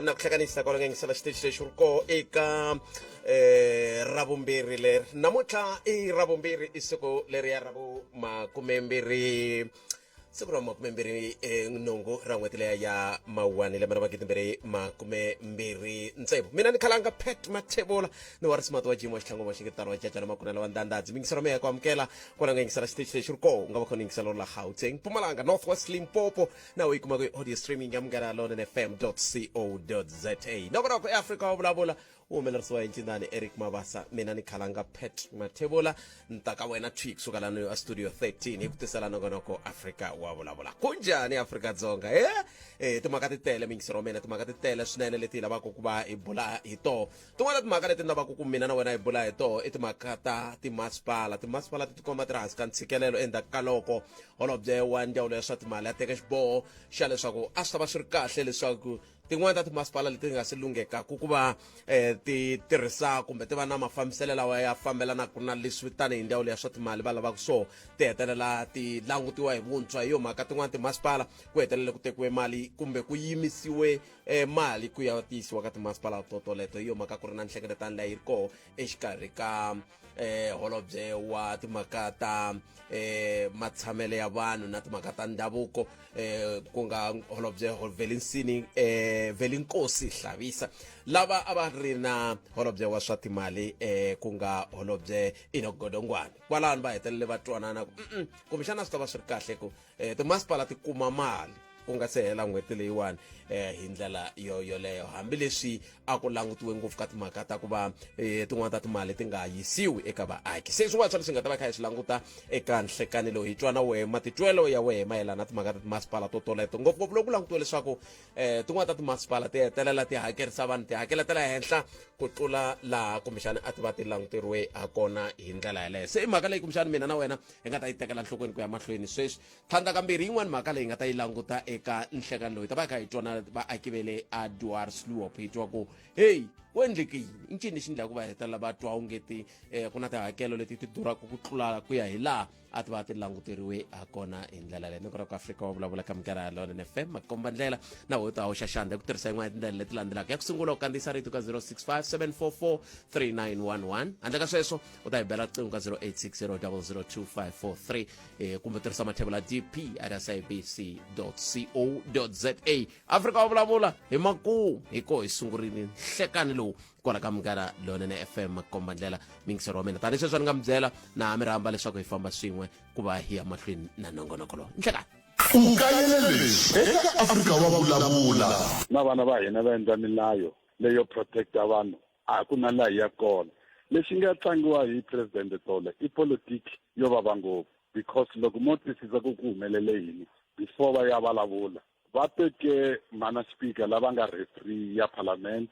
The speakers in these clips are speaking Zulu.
nakuhlanganisa kwala ngengisela xitichi lexi ri ko eka ravumbirhi leri namuntlha i ravumbirhi i siku leri ya ravu makumembirhi siku ra makumembirhi nhungu ra n'hweti leya ya mawuwani lembe ra magidi makumembirhi ntsevu mina ni khalanga Pat Mathebola ni wa risimati wa jimo xithlango wa xingetano wa cacana makunela wa ndandadzi mingiselo meya ku amukela kwala nga yingisela xitichi lexi ri ko nga va kho ni yingiselo la Gauteng Mpumalanga Northwest Limpopo na u yi kuma ku audio streaming ya munghana lona fm.co.za nongonoko eAfrika wa vulavula uhumelerisiwa hi ncindani Eric Mabasa mina ni khalanga Pat Mathebola ntaka wena tweak suka lana a studio 13 hi ku tisela nongonoko Afrika wa vulavula kunjani Afrika-Dzonga timhaka ti tele mingiselo mena timhaka ti tele swinene leti lavaka ku va hi bula hi to tin'wana timhaka leti ni lavaka ku mina na wena hi bula hi to i timhaka ta timasipala ti tikomba ti ri hansi ka ntshikelelo endzhaku ka loko holobye wa ndzawulo ya swa timali a teka xiboho xa leswaku a swi ta va swi ri kahle leswaku tin'wana ta timasipala leti nga si lungeka ku va ti tirhisa kumbe ti va na mafambiselo lawa ya fambelanaka na leswi tanihi ndzawulo ya swa timali va lavaka so ti hetelela ti langutiwa hi vuntshwa hi yo mhaka tin'wana timasipala ku hetelele ku tekiwe mali kumbe ku yimisiwe mali ku ya tiyisiwa ka timasipala toleto hi yo mhaka ku ri na nhlengeletano leyi ri koho exikarhi ka holobye wa timhaka ta matshamelo ya vanhu na timhaka ta ndhavuko ku nga holobye Velinkosi Hlavisa lava a va ri na holobye wa swa timali ku nga holobye Enoch Godongwana kwalano va hetelele va twanana kumbexana swi ta va swi ri kahle ku timasipala ti kuma mali ku nga se hela n'hweti leyiwani hi ndlela yoleyo hambileswi a ku langutiwe ngopfu ka timhaka ta ku va tin'wana ta timali ti nga yisiwi eka vaaki se swin'wana swa leswi nga ta va kha hi swi languta eka nhlekani lowu hi twa na wehe matitwelo ya wehe mayelana na timhaka ta timasipala toleto ngopfungopfu loko ku langutiwe leswaku tin'wana ta timasipala ti hetelela ti hakerisa vanhu ti hakeletela henhla ku tlula laha kumbexana a ti va ti languteriwe ha kona hi ndlela yaleyo se i mhaka leyi kumbexana mina na wena hi nga ta yi tekela nhlokweni ku ya mahlweni sweswi tlhandlakambirhi yin'wana mhaka leyi hi nga ta yi languta eka nhlekani lowu hi ta va kha hi twana vaaki ve le Edward Sloop hi twa ku hey ku endleke yini i ncini lexi endlaka ku va hetelela va twa ongeti ku na tihakelo leti ti duraka ku tlula ku ya hi laha a ti va ti languteriwe ha kona hi ndlela leyi nongonoko Afrika wa vulavula ka munghana ya Lona FM makomba ndlela na wo ta hoxa xandla ku tirhisa yin'wana tindlela leti landzelaka ya ku sungula u kandziyisa rito ka 0657443911 handle ka sweswo u ta hi bela riqingho ka 0860002543 kumbe tirhisa mathebula dp@sabc.co.za Afrika wa vulavula hi makumu hi ko hi sungurile nhlekani lowu kwala ka munghana Lona FM makomba ndlela mingisero wa mina tani sweswo ni nga mi byela na mi rhamba leswaku hi famba swin'we ku va hi ya mahlweni na nongonoko lowu nhlekani ukayelele eka Afrika wa vulavula na vana va hina va endla milayo leyo protecta vanhu a ku na laha ya kona lexi nga tlangiwa hi president Tole i politics yo vava ngopfu because loko mo twisisa ku humelele yini before va ya vulavula va teke mana speaker lava nga referee ya parliament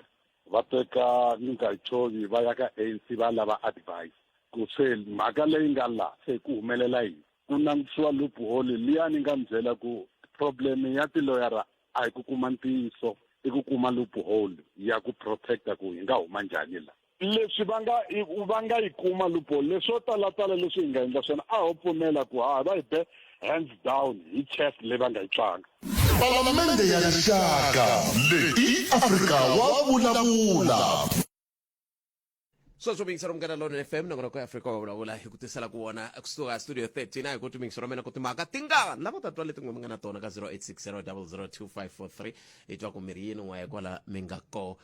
va teka Nkachovi va ya ka ANC va lava advice ku se mhaka leyi nga la se ku humelela yini ku langutiwa loophole liya ni nga mi byela ku problem ya tiloyara a hi ku kuma ntiyiso i ku kuma loophole ya ku protecta ku hi nga huma njhani la leswi va nga yi kuma loophole leswo talatala leswi hi nga endla swona a ho pfumela ku va hi be hands down hi chest leyi va nga yi tlanga palamende ya rixaka leyi Afrika wa vulavula sweswo mingisero munghana Lona FM nongonoko Afrika wa vulavula hi ku tisela ku wona kusuka studio 13 a hi ku mingisero mena ku timhaka tingana lava ta twa leti n'we mi nga na tona ka 0860002543 hi twa ku miri yini n'we kwala mi nga ko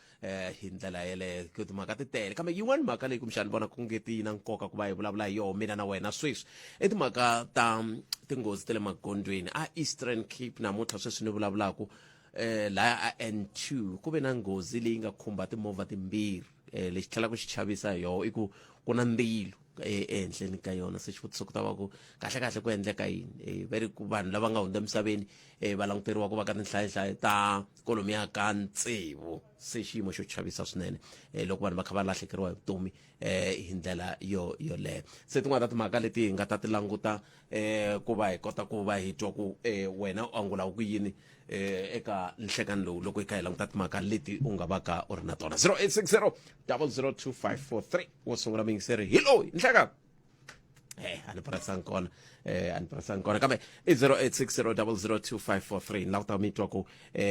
hi ndlela yele ku timhaka ti tele kambe yin'wana mhaka leyi kumxani vona ku ngeti na nkoka ku va hi vulavula hi yona mina na wena sweswi i timhaka ta tinghozi ta le magondweni a Eastern Cape namuntlha sweswi ni vulavulaku laha a N2 ku ve na nghozi leyi nga khumba timovha timbirhi lexi tlhela ku xi chavisa hi yoho i ku ku na ndzilo ehenhleni ka yona se xivutiso ku ta va ku kahle ku endleka yini veri ku vanhu lava nga hundza emisaveni va languteriwa ku va ka tinhlayihlayi ta kolomiya ka ntsevu se xiyimo xo chavisa swinene loko vanhu va kha va lahlekeriwa hi vutomi hi ndlela yoleyo se tin'wana ta timhaka leti hi nga ta ti languta ku va hi kota ku va hi twa ku wena u angula ku yini eka nhlekani lowu loko hi kha hi languta timhaka leti u nga va ka u ri na tona 0860002543 wo sungula mingiseri hi loyi nhlekani ani pressang kona kambe i 0860002543 la ta mitwa ko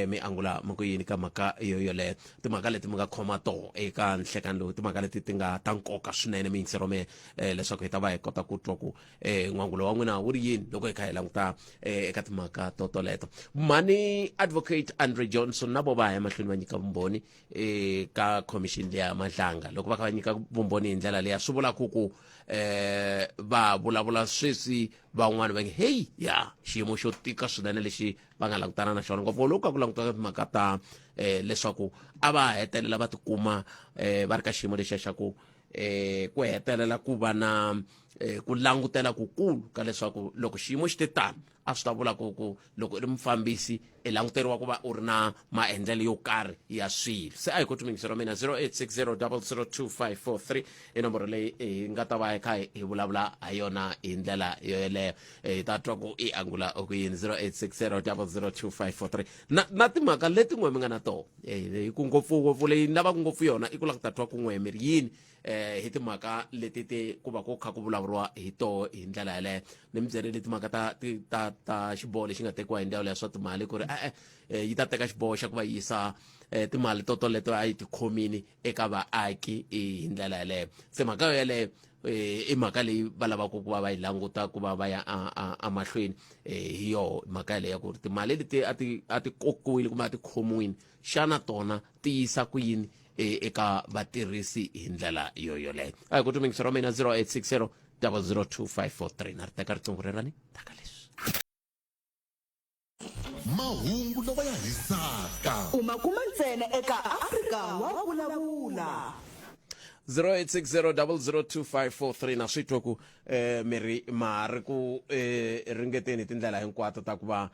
mi angula mo ko yini ka maka yo le timhaka leti mi nga khoma to eka nhlekani lowu timhaka leti ti nga ta nkoka swinene mi yingisero me leswaku hi ta va hi kota ku twa ku n'wangulo wa n'wina wu ri yini loko hi kha hi languta eka timhaka toleto mani advocate Andre Johnson na vo va ya mahlweni va nyika vumbhoni ka commission leya Madlanga loko va kha va nyika vumbhoni hi ndlela leya swi vula ku va vulavula sweswi van'wana va nge hey ya xiyimo xo tika swinene lexi va nga langutana na xona ngopfu loko ku languta timhaka ta leswaku a va hetelela va tikuma va ri ka xiyimo lexiya xa ku hetelela ku va na ku langutela kukulu ka leswaku loko xiyimo xi te tani a swi ta vula ku loko i ri mufambisi i languteriwa ku va u ri na maendlelo yo karhi ya swilo se a hi koti mingisero mina 0860002543 i nomboro leyi hi nga ta va hi kha hi vulavula ha yona hi ndlela yoyeleyo hi ta twa ku i angula ku yini 0860002543 na timhaka leti n'we mi nga na toho ku ngopfu leyi ni lavaka ngopfu yona i ku lava ku ta twa ku n'we mi ri yini hi timhaka leti ti ku va ku kha ku vulavuriwa hi toho hi ndlela yeleyo ni mi byerile timhaka ta xiboho lexi nga tekiwa hi ndzawulo ya swa timali ku ri yi ta teka xiboho xa ku va yisa timali toleto a yi tikhomini eka vaaki hi ndlela yeleyo se mhaka yo yeleyo i mhaka leyi va lavaka ku va va yi languta ku va va ya amahlweni hi yoho mhaka yeleyo ku ri timali leti a ti kokiwile kumbe a ti khomiwile xana tona ti yisa ku yini eka vatirhisi hi ndlela yoyoleyo a hi ku tumingisero mina 0860002543 na ri teka riqingho rerani taka leswi mahungu lawa ya hisaka uma kuma ntsena eka Afrika wa vulavula 0860002543 na swi twa ku miri mari ku ringeteni tindlela hinkwato ta ku va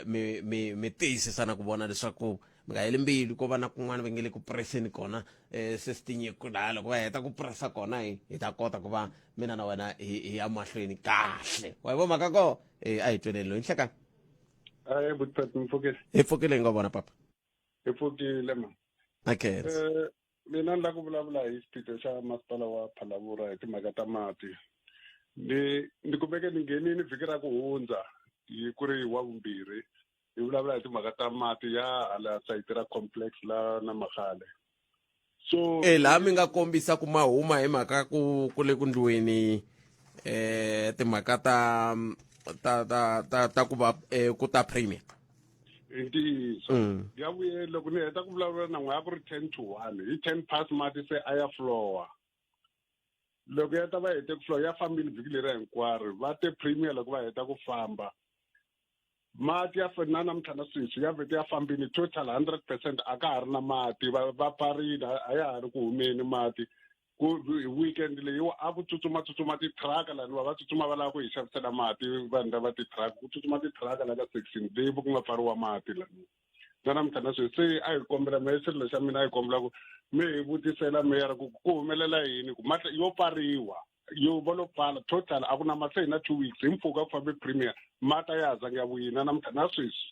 mi tiyisisana ku vona leswaku mi nga heli mbilu ko va na kun'wana va nge le ku preseni kona se swi tinyikula loko va heta ku pressa kona hi ta kota ku va mina na wena hi ya mahlweni kahle wa hi vo mhaka ko a hi tweneni loyi nhlekani Butpet mfokile. hi pfukile hi nga vona papa Hi pfukile ma. okay Mina ni la ku vulavula hi xiphiqo xa masipala wa Phalaborwa hi timhaka ta mati. Ni kumeke ni nghenini vhiki ra ku hundza hi ku ri wa vumbirhi hi vulavula hi timhaka ta mati ya hala sayiti ra complex la na Magale. So laha mi nga kombisa ku ma huma hi mhaka ku le ku ndlwini timhaka ta ku va ku ta premier ntiyiso ya vuye loko ni heta ku vulavula na n'we ya ku ri 10 to 1 hi 10 past mati se a ya floor loko ya ta va hete ku floor ya fambile vhiki leri hinkwaro va te premier loko va heta ku famba mati ya na namuntlha na sweswi ya vhete ya fambile total 100% a ka ha ri na mati va parile a ya ha ri ku humeni mati ku weekend leyi a ku tsutsuma titraka lani va tsutsuma va lava ku hi xavisela mati vanhu lava titraka ku tsutsuma titraka la ka section leyi ku nga pfariwa mati lani na namuntlha na sweswi se a hi kombela mehe xirilo xa mina a hi kombela ku mi hi vutisela meyara ku humelela yini ku mati yo pariwa yo va lo pfala total a ku na mati se hi na 2 weeks hi mpfhuka ku fambe premier mati a ya ha zangi ya vuyini na namuntlha na sweswi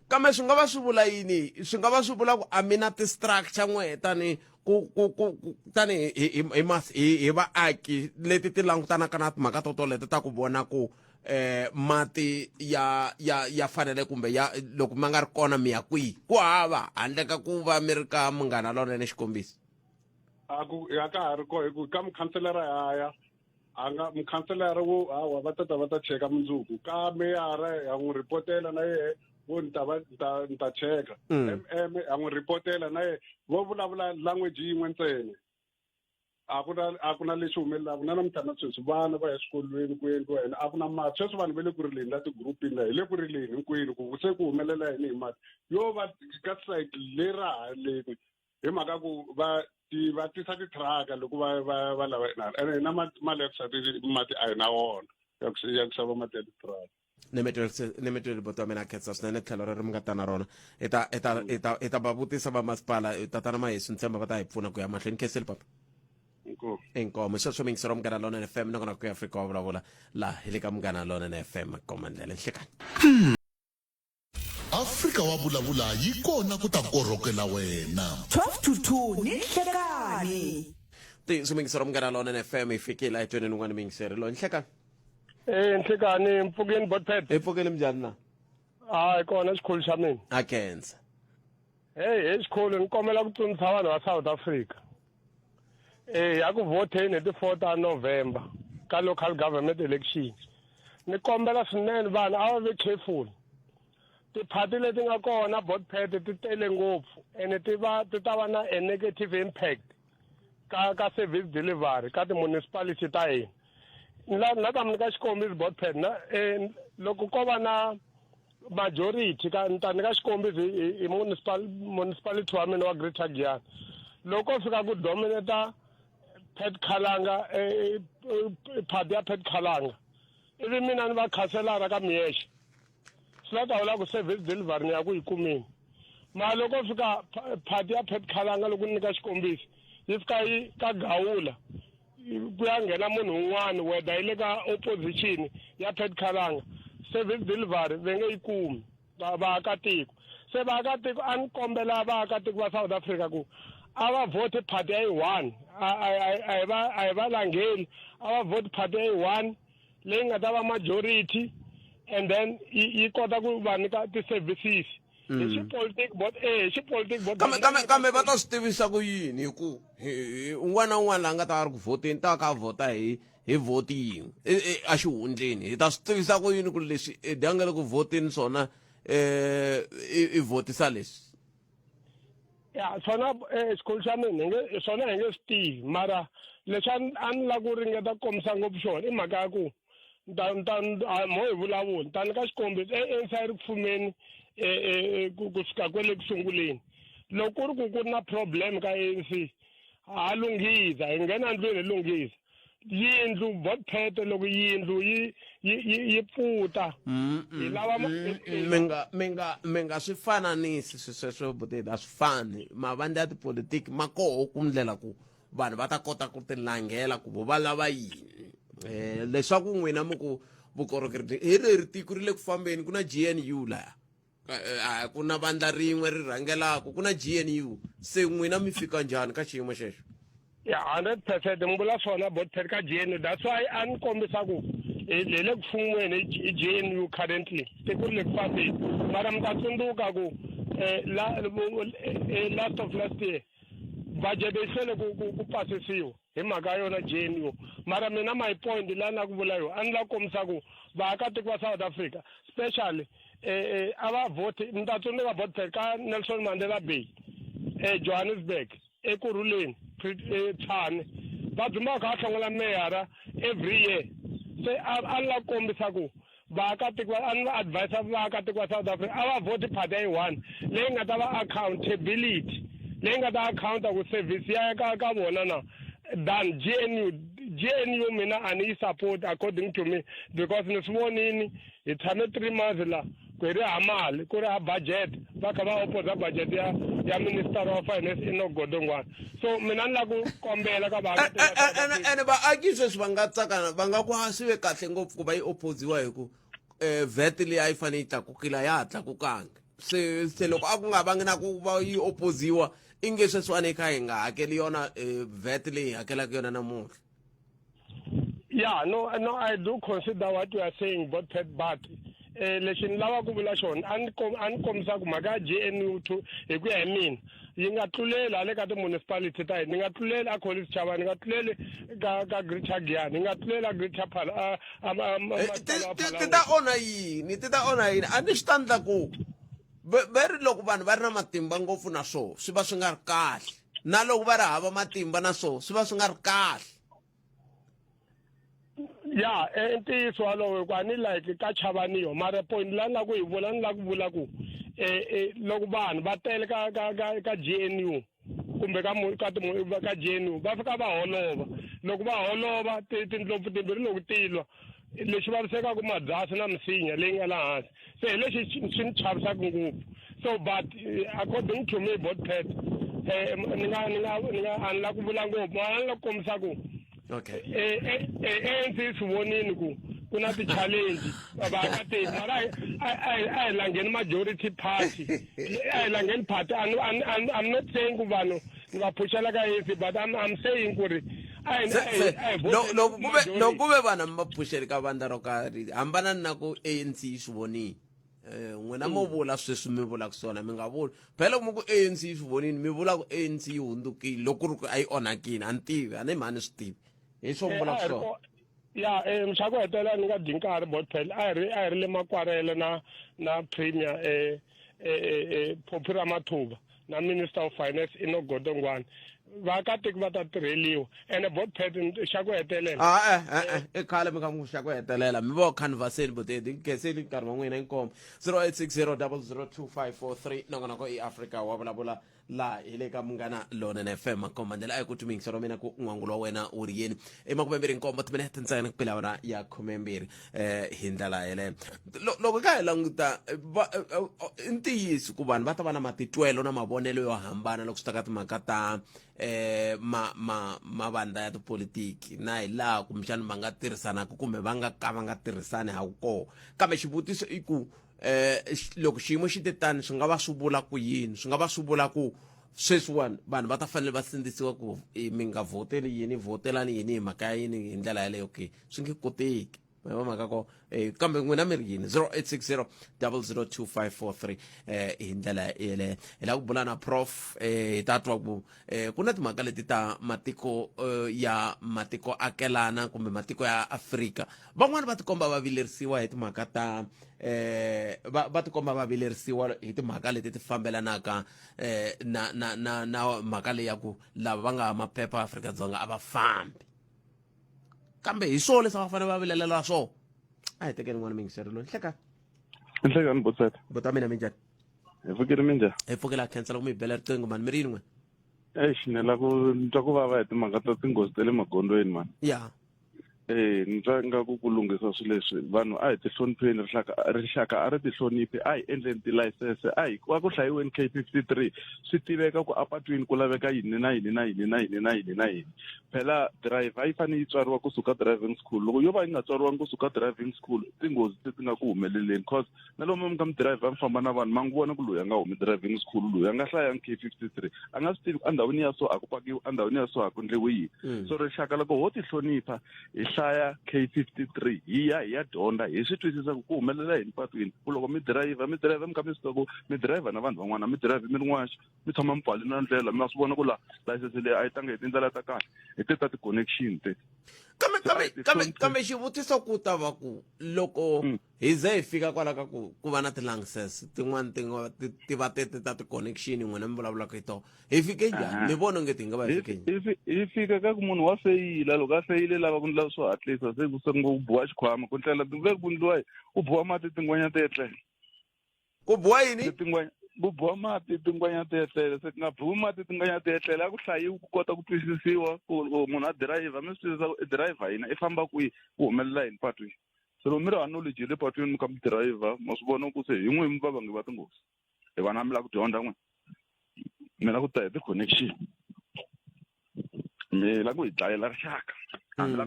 kambe swi nga va swi vula yini swi nga va swi vula ku a mi na ti-structure n'we tani tani hi vaaki leti ti langutanaka na timhaka toleto ta ku vona ku mati ya fanele kumbe loko ma nga ri kona mi ya kwihi ku hava handle ka ku va mi ri ka Munghana Lonene xikombiso a ka ha ri ko hi ku ka mukhanselara haya a nga mukhanselara wo hawa va ta cheka mundzuku ka meyara ya n'wi ripotela na yehe vo ni ta cheka a n'wi ripotela na yehe vo vulavula language yin'we ntsena a ku na lexi humelelaka na namuntlha na sweswi vana va ya eswikolweni ku endliwa yini a ku na mati sweswi vanhu va le ku rileni la ti-groupini la hi le ku rileni hinkwenu ku se ku humelela yini hi mati yo va ka site lera haleni hi mhaka ku va tisa titraka loko va lava inani ene na mali ya ku xava mati a hi na wona ya ku xava mati ya titraka ni mi tweli boto wa mina khetsa swinene tlhelo rero mi nga ta na rona i ta va vutisa va masipala tatana mahesu ni tshemba va ta hi pfuna ku ya mahlweni kheseli papa inkomo sweswo mi yingisero Munghana Lonene FM na kona ku ya Afrika wa vulavula laha hi le ka Munghana Lonene FM komandlela nhlekani Afrika wa vulavula yi kona ku ta korhokela wena 12 to 2 ni nhlekani ti sumingisero mngana lona FM ifikile etweni nungwana mingisere lo nhleka Nhlekani Mpfukeni Botpet. epfukele mjani na Hayi kona isikhulu xa mina. akenza Isikhulu ngikomela ku tsundzuxa vanhu va South Africa. Ya ku voteni hi ti 4 November ka local government election. Ni kombela swinene vanhu a va ve careful. Tiphati leti nga kona Botpet ti tele ngopfu ene ti ta va na a negative impact ka service delivery ka ti-municipality ta hina. La ka mi ka xikombiso Botpet na loko ko va na majority ka ntani ka xikombiso hi municipality wa mina wa Greater Giyani loko fika ku dominata Pat Khalanga phati ya Pat Khalanga ivi mina ni va khanselara ka Miyexe swi ta vula ku service delivery ni ya ku yi kumeni mara loko fika phati ya Pat Khalanga loko ni nyika xikombiso yi fika yi ka Gawula ku ya nghena munhu un'wana whether yi le ka opposition ya Pat Khalanga service delivery ve nge yi kumi vaakatiko se vaakatiko a ni kombela vaakatiko va South Africa ku a va vote phati ya yi-1 a hi va langheni a va vote phati ya yi-1 leyi nga ta va majority and then yi kota ku va nyika ti-services hi xipolitiki kambe va ta swi tivisa ku yini hi ku un'wana na un'wana laha nga ta va ri ku voteni ta ka vota hi voti yin'we a xihundleni hi ta swi tivisa ku yini ku leswi danga le ku voteni swona i votisa leswi ya swona xikhulu xa mina swona hi nge swi tivi mara leswi a ni la ku ringeta ku kombisa ngopfu xona i mhaka ya ku mo hi vulavula tani ka xikombiso inside ku fumeni ku fika kwele ku sunguleni loko ku ri ku ri na problem ka ANC ha lunghisa hi nghena ndlwini hi lunghisa yindlu Botpet loko yindlu yi pfuta hi lava mi nga swi fananisi sweswo Botpet a swi fani mavandla ya tipolitiki ma koho ku ndlela ku vanhu va ta kota ku ti langela ku va lava yini leswaku n'wina mi ku vukorhokeri hi leri tiko ri le ku fambeni ku na GNU laya ku na vandla rin'we ri rhangelaka ku na GNU se n'wina mi fika njhani ka xiyimo xexo ya 100% mi vula swona Botpet ka GNU that's why a ni kombisa ku hi le ku fumiweni hi GNU currently tiko ri le ku fambeni mara mi ta tsundzuka ku last of last year budget yi hlwele ku pasisiwa hi mhaka yona GNU mara mina my point la na ku vula yo a ni la kombisa ku vaakatiko va South Africa especially a va vote mi ta tsundzuka Botpet ka Nelson Mandela Bay Johannesburg ekurhuleni Tshwane va dzuma kha hlongela meyara every year se a la kombisa ku vaakatiko a ni va advise vaakatiko va South Africa a va vote phati ya yi-1 leyi nga ta va accountability leyi nga ta account ku service ya ka vona na than GNU mina a ni yi support according to me because ni swi vonini hi tshame 3 months la ku ri ha mali ku ri ha budget va kha va opposa budget ya minister of finance inogodongwana so mina ni la ku kombela ka vaakatiko ene vaaki sweswi va nga tsakana va nga ku swi ve kahle ngopfu ku va yi opposiwa hi ku VAT leyi a yi fanele yi tlakukile ya ha tlakukangi se loko a ku nga vangi na ku va yi opposiwa i nge sweswiwani kha hi nga hakeli yona VAT leyi hakelaka yona namuntlha yeah no I do consider what you are saying Botpet but lexi ni lava ku vula xona a ni kombisa ku mhaka ya GNU hi ku ya hi mina yi nga tluleli hale ka ti-municipality ta hina yi nga tluleli a College Chavani yi nga tluleli ka Greater Giyani yi nga tluleli a Greater ti ta onha yini a ni swi ta endla ku veri loko vanhu va ri na matimba ngopfu na swona swi va swi nga ri kahle na loko va ri hava matimba na swona swi va swi nga ri kahle ya ntiyiso walowo ku a ni like ka Chavaniyo mara point la ni la ku hi vula ni la ku vula ku loko vanhu va tele ka GNU kumbe ka GNU va fika va holova loko va holova tindlopfu timbirhi loko tilwa lexi vavisekaku mabyasi na misinya leyi nga laha hansi se hi lexi swi ni chavisaka ngopfu so but according to me Botpet ni nga a ni la ku vula ngopfu a ni la ku kombisa ku okay ANC swi vonini ku na ti-challenge vaakatiko mara a hi langeni majority party a hi langeni party I'm not saying ku vanhu ni va phuxela ka ANC but I'm saying ku ri no kuve vana mi va phuxeli ka vandla ro karhi hambana na ku ANC yi swi vonini n'wina mo vula sweswi mi vulaka swona mi nga vuli phela loko mi ku ANC yi swi vonini mi vula ku ANC yi hundzukile loko ku ri ku a yi onhakile a ni tivi a ni mhani swi tivi hi swo mi vulaka swona ya mhla ku hetelela ni nga dyi nkarhi botpel a hi ri le makwarele na premier Phophi Ramathuba na minister of finance Inogodo Ngwane vaakatiko va ta tirheliwa ene botpel xa ku hetelela i khale mi ka n'wi xa ku hetelela mi vo canvasseni botedi khenseli nkarhi wa n'wina inkombo 0860002543 nongonoko i africa wa vulavula la hi le ka Munghana Lonene FM makombandlela a hi ku tumingisa ro mina ku n'wangulo wa wena u ri yini emakumembirhi nkombo timinete ntsena ku pela wona ya khumembirhi hi ndlela yeleyo loko ka hi languta i ntiyiso ku vanhu va ta va na matitwelo na mavonelo yo hambana loko swi ta ka timhaka ta mavandla ya tipolitiki na hi laha kumbexani va nga tirhisanaka kumbe va nga ka va nga tirhisani ha koho kambe xivutiso i ku loko xiyimo xi te tani swi nga va swi vula ku yini swi nga va swi vula ku sweswiwani vanhu va ta fanele va sindzisiwa ku mi nga vhoteli yini vhotelani yini hi mhaka ya yini hi ndlela yaleyo ke swi nge koteki va mhaka ko kambe n'wina mi ri yini 0860002543 hi ndlela yeleyo hi lava ku bula na prof hi ta twa ku ku na timhaka leti ta matiko akelana kumbe matiko ya Afrika van'wani va tikomba va vilerisiwa hi timhaka ta va tikomba va vilerisiwa hi timhaka leti ti fambelanaka na mhaka leyi ya ku lava va nga maphepha Afrika-Dzonga a va fambi kambe hi swona leswi va fanele va vilelela swona a hi tekeni n'wana mi yingiseri loyi Nhlekani botseta. bota mina minjani Hi pfukile minjhani? hi pfukela cancel ku mi bela riqingho mani mi ri yini n'we Xinela ku ntwa ku vava hi timhaka ta tinghozi ta le magondweni mani. ya Ni twa ingaku ku lunghisa swilo leswi vanhu a hi ti hlonipheni rixaka a ri ti hloniphi a hi endleni tilayisense a hi wa ku hlayiweni K53 swi tiveka ku apatwini ku laveka yini na yini na yini na yini na yini na yini phela driver yi fanele yi tswariwa kusuka driving school loko yo va yi nga tswariwangi kusuka driving school tinghozi ti nga ku humeleleni cause na lomu mi ka mi driver mi famba na vanhu ma ngi vona ku loyi a nga humi driving school loyi a nga hlayangi K53 a nga swi tivi endhawini ya so a ku pakiwi endhawini ya so a ku endliwi yini so rixaka loko ho ti hlonipha hi hlaya K53 hi ya dyondza hi swi twisisa ku humelela hi patwini ku loko mi driver mi ka mi swi ku mi driver na vanhu van'wana mi driver mi ri n'waxi mi tshama mi pfale na ndlela mi swi vona ku la license leyi a yi tanga hi tindlela ta kahle hi ti ta ti-connection te kambe xivutiso ku ta va ku loko hi ze hi fika kwala ka ku va na ti-license tin'wana ti va tete ta ti-connection n'wina mi vulavulaka hi tona hi fike njhani mi vona onge ti nga va hi fike njhani hi fika ka ku munhu wa feyila loko a feyile lava ku ndla swo hatlisa se ku u buwa xikhwama ku ndlela ve ku vundliwa u buwa mati tingwenya ti etlela ku buwa yini ku buwa mati tingwenya ti etlela se ku nga buwi mati tingwenya ti etlela a ku hlayiwi ku kota ku twisisiwa ku munhu a driver mi swi twisisa ku driver hina i famba kwihi ku humelela yini patwini se loko mi ri knowledge le patwini mi ka mi driver ma swi vona ku se hi n'we mi vavangi va tinghozi hi vana mi la ku dyondza n'we mi la ku ta hi ti-connection mi la ku hi dlayela rixaka ene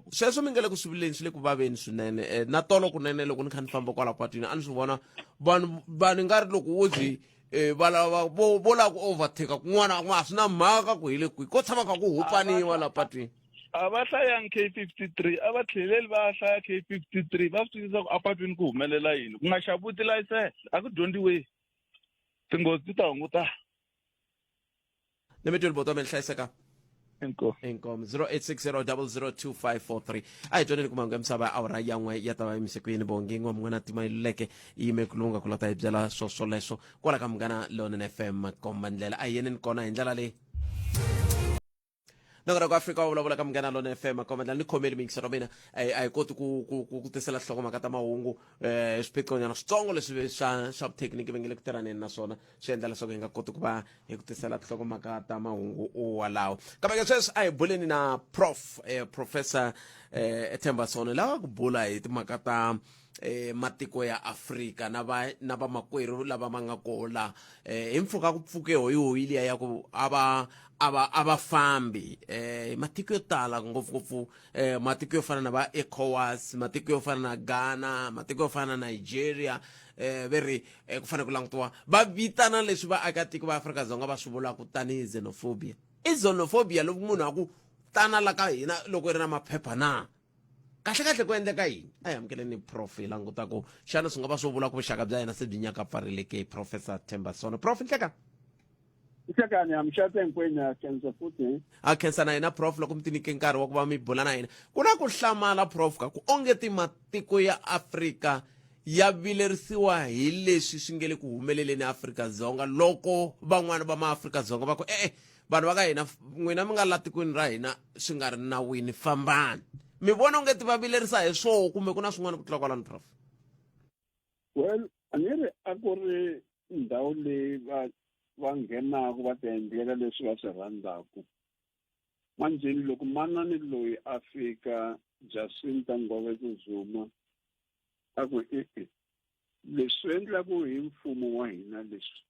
sweswo mi nga le ku swi vileni swi le ku vaveni swinene na tolo kunene loko ni kha ni famba kwala patwini a ni swi vona vanhu nga ri loko wo zi va lava vo lava ku overtake kun'wana a swi na mhaka ku hi le kwihi ko tshama kha ku hupaniwa la patwini a va hlayangi K53 a va tlheleli va hlaya K53 va swi twisisa ku apatwini ku humelela yini ku nga xaviwi tilayisense a ku dyondziwi tinghozi ti ta hunguta ni mi tweli boto mi hlayiseka inkomo 0860002543 a hi twaneni ku mahungu ya misava awara yan'we ya ta va yimisekuyeni bongi n'wa mun'wana tima yi luleke yi yime ku lunga ku lata hi byela swoswoleswo kwala ka Munghana Lonene FM komba ndlela a hi yeneni kona hi ndlela leyi nongora ku Afrika wa vulavula ka Munghana Lonene FM komba ndlela ni khomeli mingisero mina a hi koti ku tisela nhlokomhaka ta mahungu swiphiqonyana switsongo leswi swa vuthekiniki va nge le ku tirhaneni naswona swi endla leswaku hi nga koti ku va hi ku tisela nhlokomhaka ta mahungu walawo kambe ke sweswi a hi buleni na professor Themba Sono lava ku bula hi timhaka ta matiko ya Afrika na vamakwerhu lava ma nga kola hi mpfhuka ku pfuke hoyiliya ya ku ava fambi matiko yo tala ngopfungopfu matiko yo fana na va ECOWAS matiko yo fana na Ghana matiko yo fana na Nigeria veri ku fanele ku langutiwa va vitana leswi vaakatiko va Afrika-Dzonga va swi vulaka tanihi xenophobia i xenophobia loko munhu a ku tana la ka hina loko ri na maphepha na kahle ku endleka yini a hi amukeleni prof hi languta ku xana swi nga va swo vula ku vuxaka bya hina se byi nyaka pfarile ke professor Themba Sono prof nhleka Ihlekani amshate nkwenya kenza futhi a khensa na hina prof loko mi tinike nkarhi wa ku va mi bula na hina ku na ku hlamala prof ka ku ongeti matiko ya Afrika ya vilerisiwa hi leswi swi nge le ku humeleleni Afrika-Dzonga loko van'wana va maAfrika-Dzonga va ku vanhu va ka hina n'wina mi nga la tikweni ra hina swi nga ri nawini fambani mi vona ongeti va vilerisa hi swoho kumbe ku na swin'wana ku tlula kwalani prof well anire a ku ri ndhawu leyi va nghenaka va ti endlela leswi va swi rhandzaka manjheni loko manani loyi a fika Jacinta Ngobeni Zuma a ku leswi endlaku hi mfumo wa hina leswi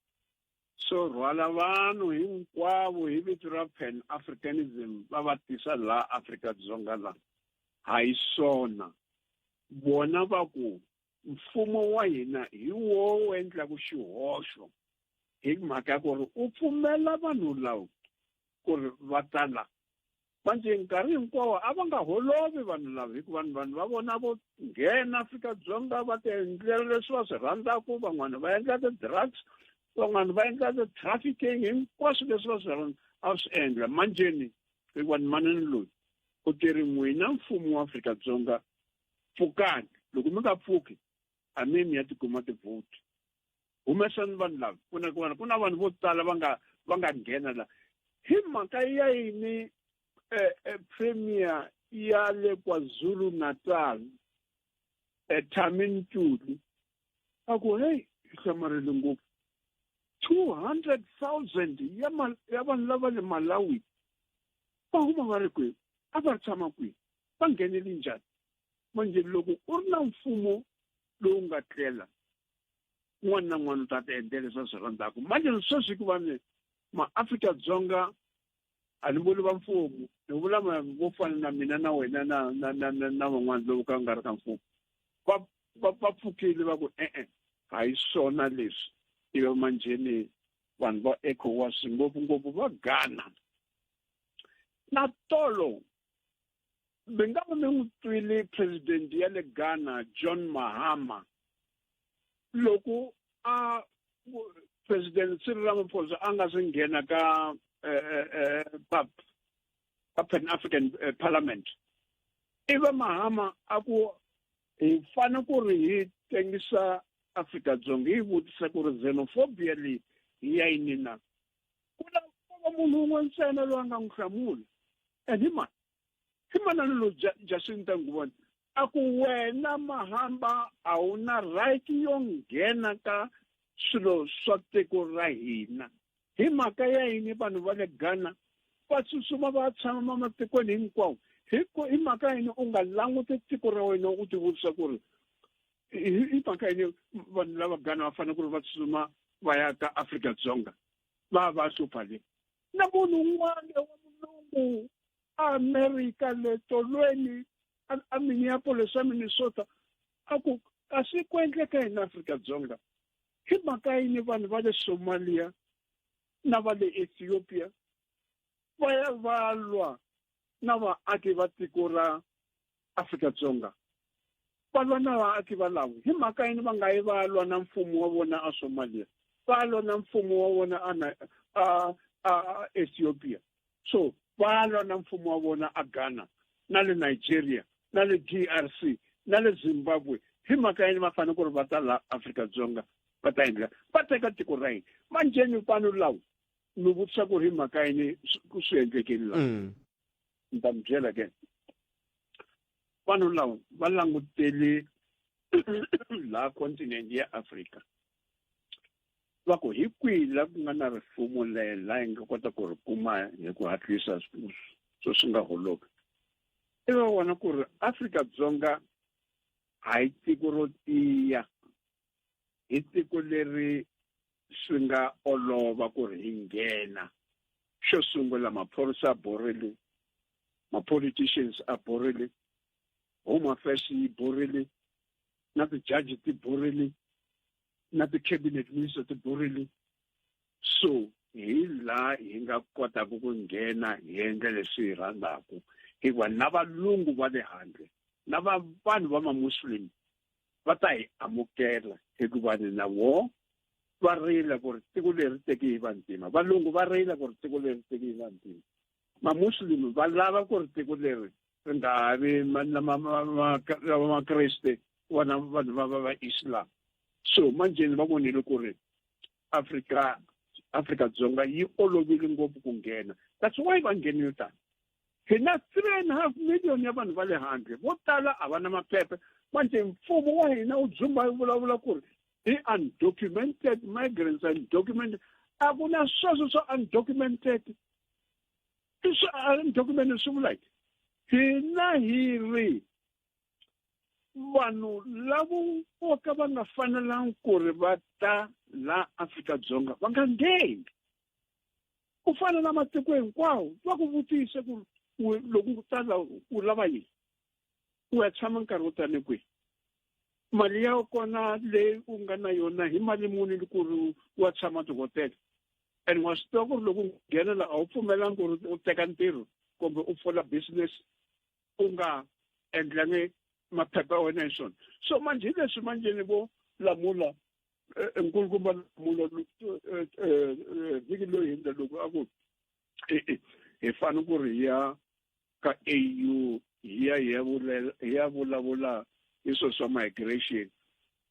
so rhwala vanhu hinkwavo hi vito ra pan africanism va va tisa la Afrika-Dzonga la a hi swona vona va ku mfumo wa hina hi wo endlaku xihoxo hi mhaka ya ku ri u pfumela vanhu lava ku ri va tala manje nkarhi hinkwawo a va nga holovi vanhu lava hikuva vanhu va vona vo nghena Afrika-Dzonga va ti endlela leswi va swi rhandzaku van'wana va endla ti-drugs van'wana va endla ti-trafficking hinkwaswo leswi va swi a swi endla manjeni hikuva ni manani loyi u tiri n'wina mfumo wa Afrika-Dzonga pfukani loko mi nga pfuki a mi ya tikuma tivhoti humesani vanhu lava ku na vanhu vo tala va nga nghena la hi mhaka ya yini premier ya le KwaZulu Natal Thami Ntuli a ku hey hlamarile ngopfu 200,000 ya vanhu lava le Malawi va huma va ri kwihi a va tshama kwihi va nghenele njhani manje loko u ri na mfumo lowu nga tlela n'wana na n'wana u ta ti endlela leswi swi rhandzaka manje sweswi ku va ni ma-Afrika-Dzonga a ni vuli va mfumo ni vula vo fana na mina na wena na van'wana loko ka nga ri ka mfumo va pfukile va ku a hi swona leswi ivi manjheni vanhu va ECOWAS ngopfungopfu va Ghana na tolo mi nga va mi n'wi twile president ya le Ghana John Mahama loko president Cyril Ramaphosa a nga se nghena ka Pan African Parliament iva Mahama a ku hi fane ku ri hi tengisa Afrika-Dzonga hi vutisa ku ri xenophobia leyi hi ya yini na ku na munhu un'we ntsena loyi a nga n'wi hlamula and hi manani lo Jacinta Ngubane a ku wena Mahamba a wu na right yo nghena ka swilo swa tiko ra hina hi mhaka ya yini vanhu va le Ghana va tsutsuma va tshama matikweni hinkwawo hi mhaka yini u nga languti tiko ra wena u ti vutisa ku ri hi mhaka yini vanhu lava Ghana va fanele ku ri va tsutsuma va ya ka Afrika-Dzonga va hlupha le na munhu un'wana wa mulungu America le tolweni a Minneapolis a Minnesota a ku a swi ku endleka hi Afrika-Dzonga hi mhaka yini vanhu va le Somalia na va le Ethiopia va ya va lwa na vaaki va tiko ra Afrika-Dzonga va lwa na vaaki va lavo hi mhaka yini va nga yi va lwa na mfumo wa vona a Somalia va lwa na mfumo wa vona a Ethiopia so va lwa na mfumo wa vona a Ghana na le Nigeria na le DRC na le Zimbabwe hi mhaka yini va fanele ku ri va ta la Afrika-Dzonga va ta endla va teka tiko ra hina manjheni vanhu lava ni vutisa ku ri hi mhaka yini ku swi endlekeni laha ni ta mi byela ke vanhu lava va langutele laha continent ya Afrika va ku hi kwihi laha ku nga na rifumo laha hi nga kota ku ri kuma hi ku hatlisa swo swi nga holoka i va vona ku ri Afrika-Dzonga a hi tiko ro tiya hi tiko leri swi nga olova ku ri hi nghena xo sungula maphorisa a borile ma-politicians a borile home affairs yi borile na ti-judge ti borile na ti-cabinet minister ti borile so hi la hi nga kota ku nghena hi endle leswi hi rhandzaka hikuva na valungu va le handle na vanhu va mamuslim va ta hi amukela hikuva na vo va rila ku ri tiko leri teki hi vantima valungu va rila ku ri tiko leri teki hi vantima mamuslim va lava ku ri tiko leri ri nga ha vi makreste vana vanhu va islam so manjeni va vonile ku ri Afrika-Dzonga yi olovile ngopfu ku nghena that's why va nghenile tani hi na 3.5 million ya vanhu va le handle vo tala a va na maphepha manje mfumo wa hina wu dzumba yi vulavula ku ri hi undocumented migrants undocumented a ku na sweswo swa undocumented undocumented swi vula yini hina hi ri vanhu lavo ka va nga fanelangi ku ri va ta la Afrika-Dzonga va nga ngheni ku fana na matiko hinkwawo va ku vutise ku loko u ta la u lava yini u ya tshama nkarhi wo tani kwihi mali ya kona leyi u nga na yona hi mali muni ku ri wa tshama tihotela and wa swi tiva ku ri loko u nghena la a wu pfumelangi ku ri u teka ntirho kumbe u pfula business u nga endlangi maphepha ya wena hi swona so manje hi leswi manjeni vo lamula nkulukumba lamula vhiki loyi hindza loko a ku hi fane ku ri hi ya ka AU hi ya vulavula hi swo swa migration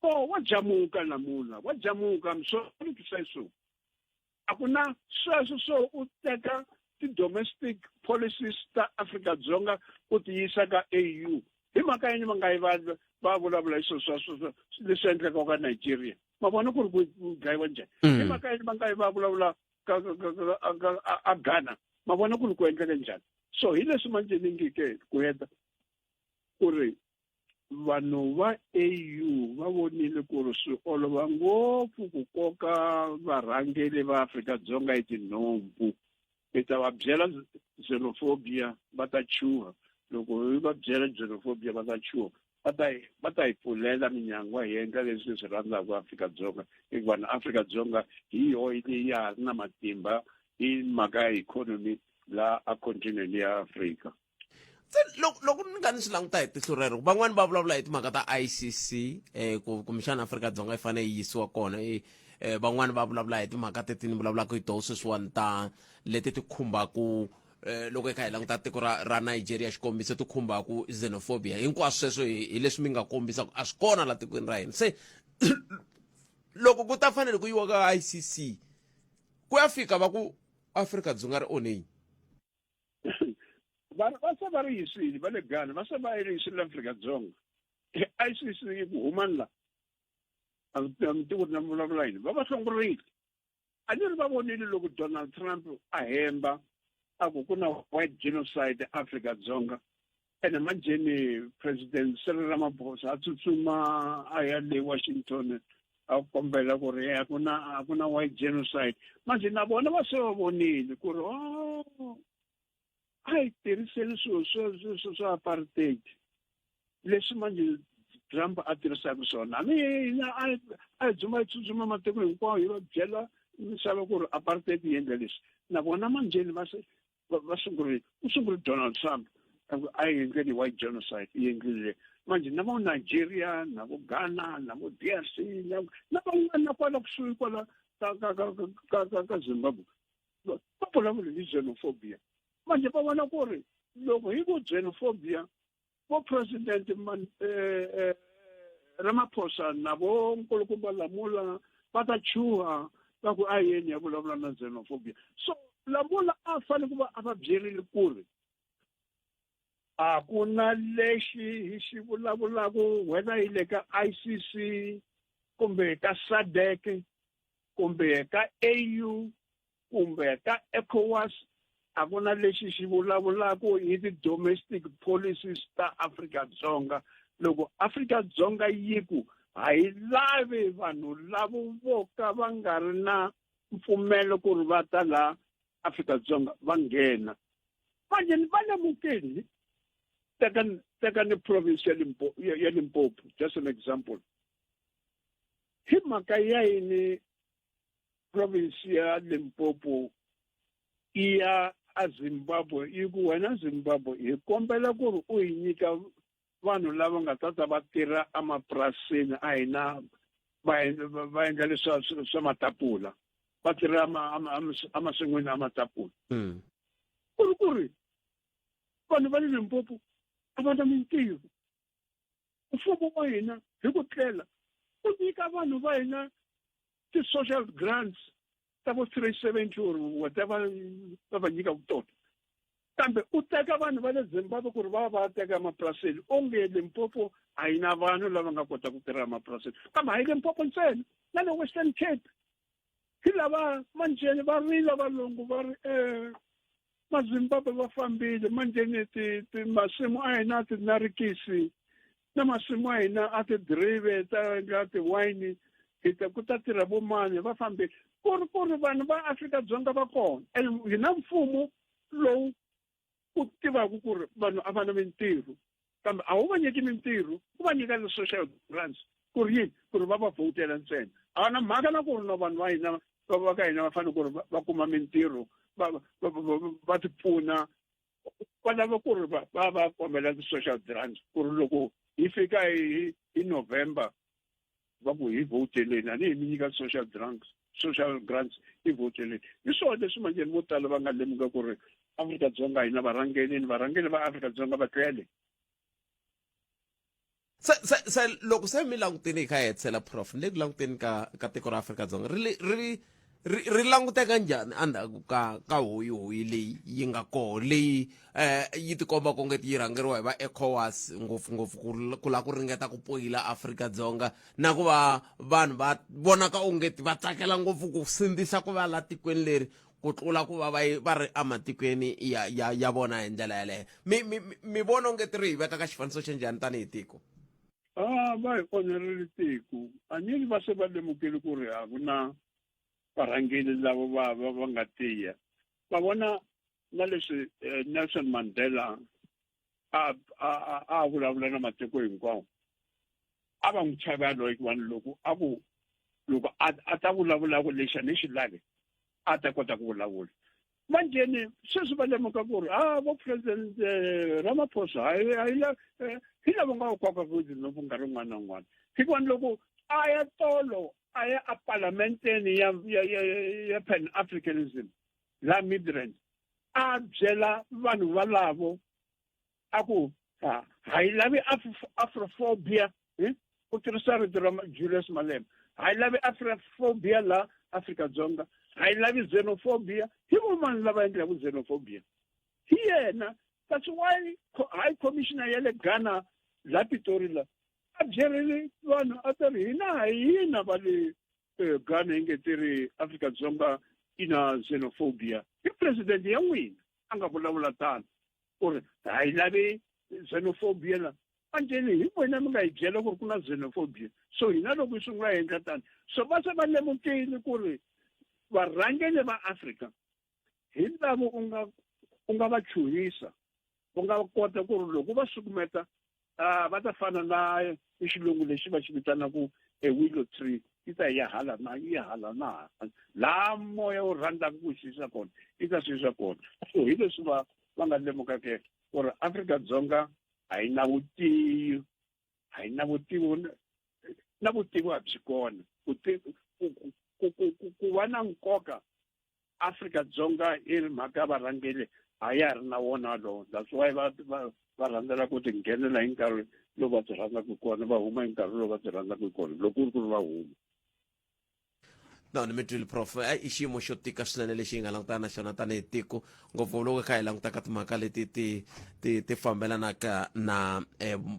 wa jamuka lamula wa jamuka I'm sorry to say so a ku na sweswo swo u teka ti-domestic policies ta Afrika-Dzonga u ti yisa ka AU hi mhaka yini va nga yi va vulavula hi swo leswi endleka ka Nigeria ma vona ku ri ku dlayiwa njhani hi mhaka yini va nga yi va vulavula a Ghana ma vona ku ri ku endleka njhani so hi leswi manje ni ngike ku heta ku ri vanhu va AU va vonile ku ri swi olova ngopfu ku koka varhangeli va Afrika-Dzonga hi tinhompfu hi ta va byela xenophobia va ta chuha loko hi va byela xenophobia va ta chuha va ta hi pfulela minyangwa hi endla leswi swi rhandzaka Afrika-Dzonga hikuva na Afrika-Dzonga hi yoho leyi ya ha ri na matimba hi mhaka ya ikhonomi la a continent ya Afrika loko ni nga ni swi languta hi tihlo rero van'wani va vulavula hi timhaka ta ICC kumbexana Afrika-Dzonga yi fanele yi yisiwa kona van'wani va vulavula hi timhaka teti ni vulavulaka hi toho sweswiwani ta leti ti khumbaku loko hi kha hi languta tiko ra Nigeria xikombiso ti khumbaku xenophobia hinkwaswo sweswo hi leswi mi nga kombisa a swi kona la tikweni ra hina se loko ku ta fanele ku yiwa ka ICC ku ya fika va ku Afrika-Dzonga ri onheni va se va ri yisile va le Ghana va se va yi yisile Afrika-Dzonga ICC yi ku humani la amtiko na vulavula yini va va hlongorile a ni ri va vonile loko Donald Trump a hemba a ku na white genocide Afrika-Dzonga ene manjeni President Cyril Ramaphosa a tsutsuma a ya le Washington a kombela ku ri a ku na white genocide manje na vona va se va vonile ku ri a hi tirhiseni swilo swa apartheid leswi manje Trump a tirhisaka swona a hi dzuma hi tsutsuma matiko hinkwawo hi va byela misava ku ri apartheid yi endla leswi na vona manjeni va sungule Donald Trump a yi endleli white genocide yi endlile manje na vo Nigeria na vo Ghana na vo DRC na van'wana na kwala kusuhi kwala ka Zimbabwe va vulavula hi xenophobia manje va vona ku ri loko hi ku xenophobia vo president Ramaphosa na vo nkulukumba Lamula va ta chuha va ku a yeni ya vulavula na xenophobia so Lamula a fanele ku va a va byerile ku ri a ku na lexi hi xi vulavulaka whether yi le ka ICC kumbe ka SADC kumbe ka AU kumbe ka ECOWAS a ku na lexi xi vulavulaka hi ti-domestic policies ta Afrika-Dzonga loko Afrika-Dzonga yi ku a hi lavi vanhu lavo vo ka va nga ri na mpfumelo ku ri va ta la Afrika-Dzonga va nghena manje ni va lemukeni teka ni province ya Limpopo just an example hi mhaka ya yini province ya Limpopo iya a Zimbabwe yi ku wena Zimbabwe hi kombela ku ri u hi nyika vanhu lava nga ta va tirha emapurasini a hina va endla leswi swa matapula va tirha emasin'wini ya matapula ku ri vanhu va le Limpopo a va na mintirho mfumo wa hina hi ku tlela u nyika vanhu va hina ti-social grants ta vo 370 or whatever va va nyika vutoto kambe u teka vanhu va le Zimbabwe ku ri va teka emapurasini onge Limpopo a yi na vanhu lava nga kota ku tirha emapurasini kambe a hi Limpopo ntsena na le Western Cape hi lava manjeni va rila valungu va ri mazimbabwe va fambile manjeni masimu a hina ti narikisi na masimu a hina a tidirive ta nga tiwayini ku ta tirha vo mani va fambile ku ri vanhu va Afrika-Dzonga va kona hi na mfumo lowu ku tivaka ku ri vanhu a va na mintirho kambe a wu va nyiki mintirho ku va nyika le social grants ku ri yini ku ri va va vhotela ntsena a va na mhaka na ku ri na vanhu va hina va ka hina va fanele ku ri va kuma mintirho va tipfuna va lava ku ri va kombela ti-social grants ku ri loko hi fika hi November va ku hi voteleni a ni hi mi nyika social grants hi voteleni hi swona leswi manjeni vo tala va nga lemuka ku ri Afrika-Dzonga hina varhangeli va Afrika-Dzonga va twele se loko se mi langutini hi kha hi hetisela prof ni le ku languteni ka tiko ra Afrika-Dzonga ri languteka njhani endzhaku ka hoyi leyi yi nga koho leyi yi tikomba ku ngeti yi rhangeriwa hi va ECOWAS ngopfungopfu ku la ku ringeta ku poyila Afrika-Dzonga na ku va vanhu va vonaka ongeti va tsakela ngopfu ku sindzisa ku va la tikweni leri ku tlula ku va va ri ematikweni ya vona hi ndlela yaleyo mi vona ongeti ri hi veka ka xifaniso xa njhani tanihi tiko va hi onherile tiko anyini va se va lemukile ku ri a ku na varhangeli lava va nga tiya va vona na leswi Nelson Mandela a vulavula na matiko hinkwawo a va n'wi chavela loyi vanhu loko a ta vulavula ku lexi ni xi lavi a ta kota ku vulavula manjeni sweswi va lemuka ku ri vo president Ramaphosa hi lava nga koka vhoti no nkarhi wun'wana na wun'wana hi vanhu loko a ya tolo a ya a parlamenteni ya Pan-Africanism la Midrand a byela vanhu valavo a ku ha hi lavi Afrophobia ku tirhisa rito ra Julius Malema ha hi lavi Afrophobia la Afrika-Dzonga ha hi lavi xenophobia hi vo mani lava endlaka xenophobia hi yena that's why High Commissioner ya le Ghana la Pitori la a byerile vanhu a ta ri hina va le Ghana hi nge tirhi Afrika-Dzonga ina xenophobia hi president ya n'wina a nga vulavula tano ku ri a hi lavi xenophobia la anjeni hi n'wina mi nga hi byela ku ri ku na xenophobia so hina loko hi sungula hi endla tano so va se va lemukile ku ri varhangeli va Afrika hi lavo u nga va chuhisa u nga kota ku ri loko va sukumeta va ta fana na xilungu lexi va xi vitanaku willow tree yi ta ya hala na la moya wu rhandzaka ku xisa kona yi ta xisa kona so hi leswi va nga lemukake ku ri Afrika-Dzonga a yi na vutivi na vutivi a byi kona ku va na nkoka Afrika-Dzonga i mhaka ya varhangeli a ya ri na wona lowo that's why va rhandzela ku tinghenela hi nkarhi lowu va byi rhandzaka kona va huma hi nkarhi lowu va byi rhandzaka kona loko ku ri va huma no ni mi twile prof i xiyimo xo tika swinene lexi hi nga langutana na xona tanihi tiko ngopfu loko hi kha hi languta ka timhaka leti ti fambelanaka na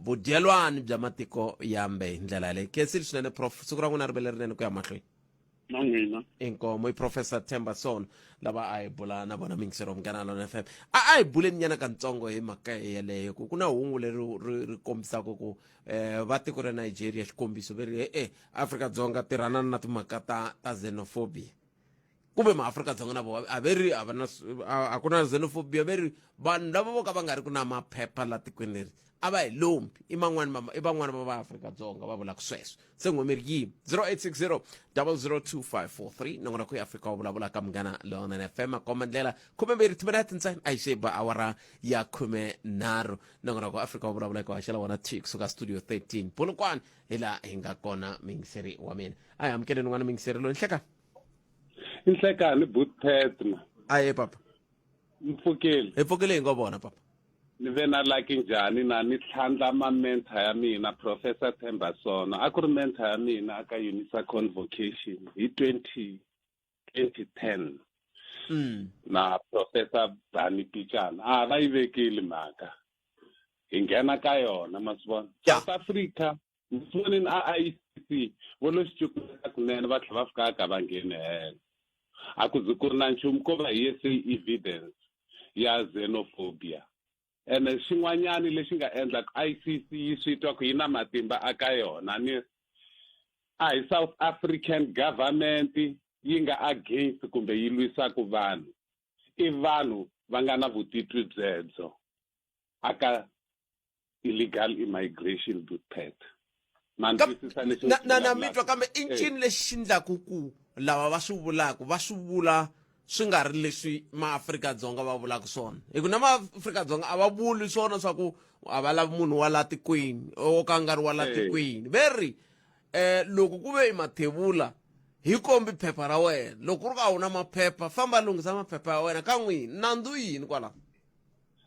vudyelwani bya matiko yambe hi ndlela yaleyo khensile swinene prof siku ra n'wina ri vele rinene ku ya mahlweni na n'wina inkomo i professor Themba Sono lava a hi bula na vona mingisero Munghana Lona FM a hi buleni nyana katsongo hi mhaka yeleyo ku na hungu leri ri kombisaka ku va tiko ra Nigeria xikombiso ve ri Afrika-Dzonga tirhana na timhaka ta xenophobia kumbe maAfrika-Dzonga na vo a ku na xenophobia veri vanhu lava vo ka va nga ri ku na maphepha la tikweni leri a va hi lombi i van'wani va vaAfrika-Dzonga va vulaka sweswo se ngomeri yini 0860 002543 nongona ku Afrika wa vulavula ka Munghana Lonene FM akoma ndlela 12 a yi se ba awara ya 13 nongona ku Afrika wa vulavula ku haxela wona T kusuka studio 13 Polokwane ila hi nga kona mingiseri wa mina a hi amukele n'wana mingiseri lo nhleka Inhlekani Bootpet aye papa Mfukile epfukile ngo bona papa ni ve na like njhani na ni tlhandla ma mentor ya mina Professor Themba Sona a ku ri mentor ya mina aka Unisa Convocation hi 2010 na Professor Bani Pichana va yi vekile mhaka hi nghena ka yona masivona South Africa mfuni a ICC volo xicukuta kunene va tlhela va fika ka va nghene helo a ku zi ku ri na nchumu ko va hi se evidence ya xenophobia ene xin'wanyani lexi nga endla ICC yi switwa ku yi na matimba aka yona ni a hi South African government yi nga against kumbe yi lwisaka vanhu i vanhu va nga na vutitwi byedzo aka illegal immigration Bootpet na mitwa kambe i ncini lexi xi endlaku ku lava va swi vula swi nga ri leswi maAfrika-Dzonga va vulaka swona hi ku na maAfrika-Dzonga a va vuli swona swa ku a va lavi munhu wa la tikweni o ka nga ri wa la tikweni veri loko ku ve i mathevula hi kombi phepha ra wena loko ku ri ka a wu na maphepha famba lunghisa maphepha ya wena ka n'wini nandzu yini kwala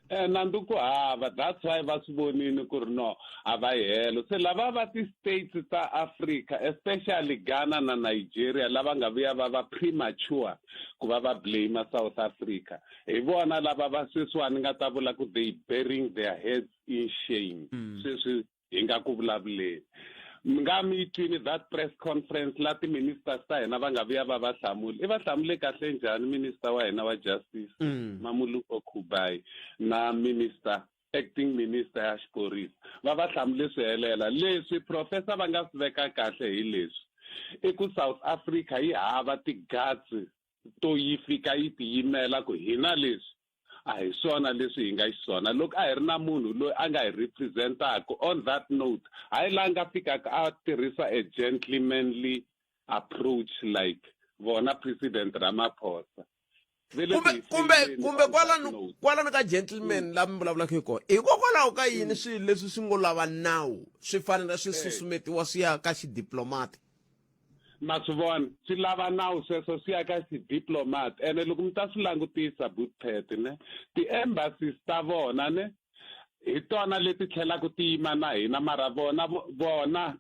nandzu ku hava that's why va swi vonini ku ri no a va helo se lava va ti-states ta Africa especially Ghana na Nigeria lava nga vuya va premature ku va blame South Africa hi vona lava va sweswiwani nga ta vula ku they burying their heads in shame sweswi hi nga ku vulavuleni nga mi twini that press conference la ti-ministers ta hina va nga vuya va hlamule i va hlamule kahle njhani minister wa hina wa justice Mamuluko Kubai na acting minister ya xiporisi va hlamule swi helela leswi professor va nga swi veka kahle hi leswi i ku South Africa yi hava ti-guts to yi fika yi tiyimela ku hina leswi a hi swona leswi hi nga xiswona loko a hi ri na munhu loyi a nga hi representaka on that note a yi la nga fikaka a tirhisa a gentlemanly approach like vona President Ramaphosa kumbe kwalano ka gentleman la mi vulavulaka hi kona hikokwalaho ka yini swilo leswi swi ngo lava nawu swi fanele swi susumetiwa swi ya ka xidiplomati ma swi vona swi lava nawu sweswo swi ya ka xidiplomati ene loko mi ta swi langutisa Bootpet ne ti-embassies ta vona ne hi tona leti tlhelaka ti yima na hina mara vona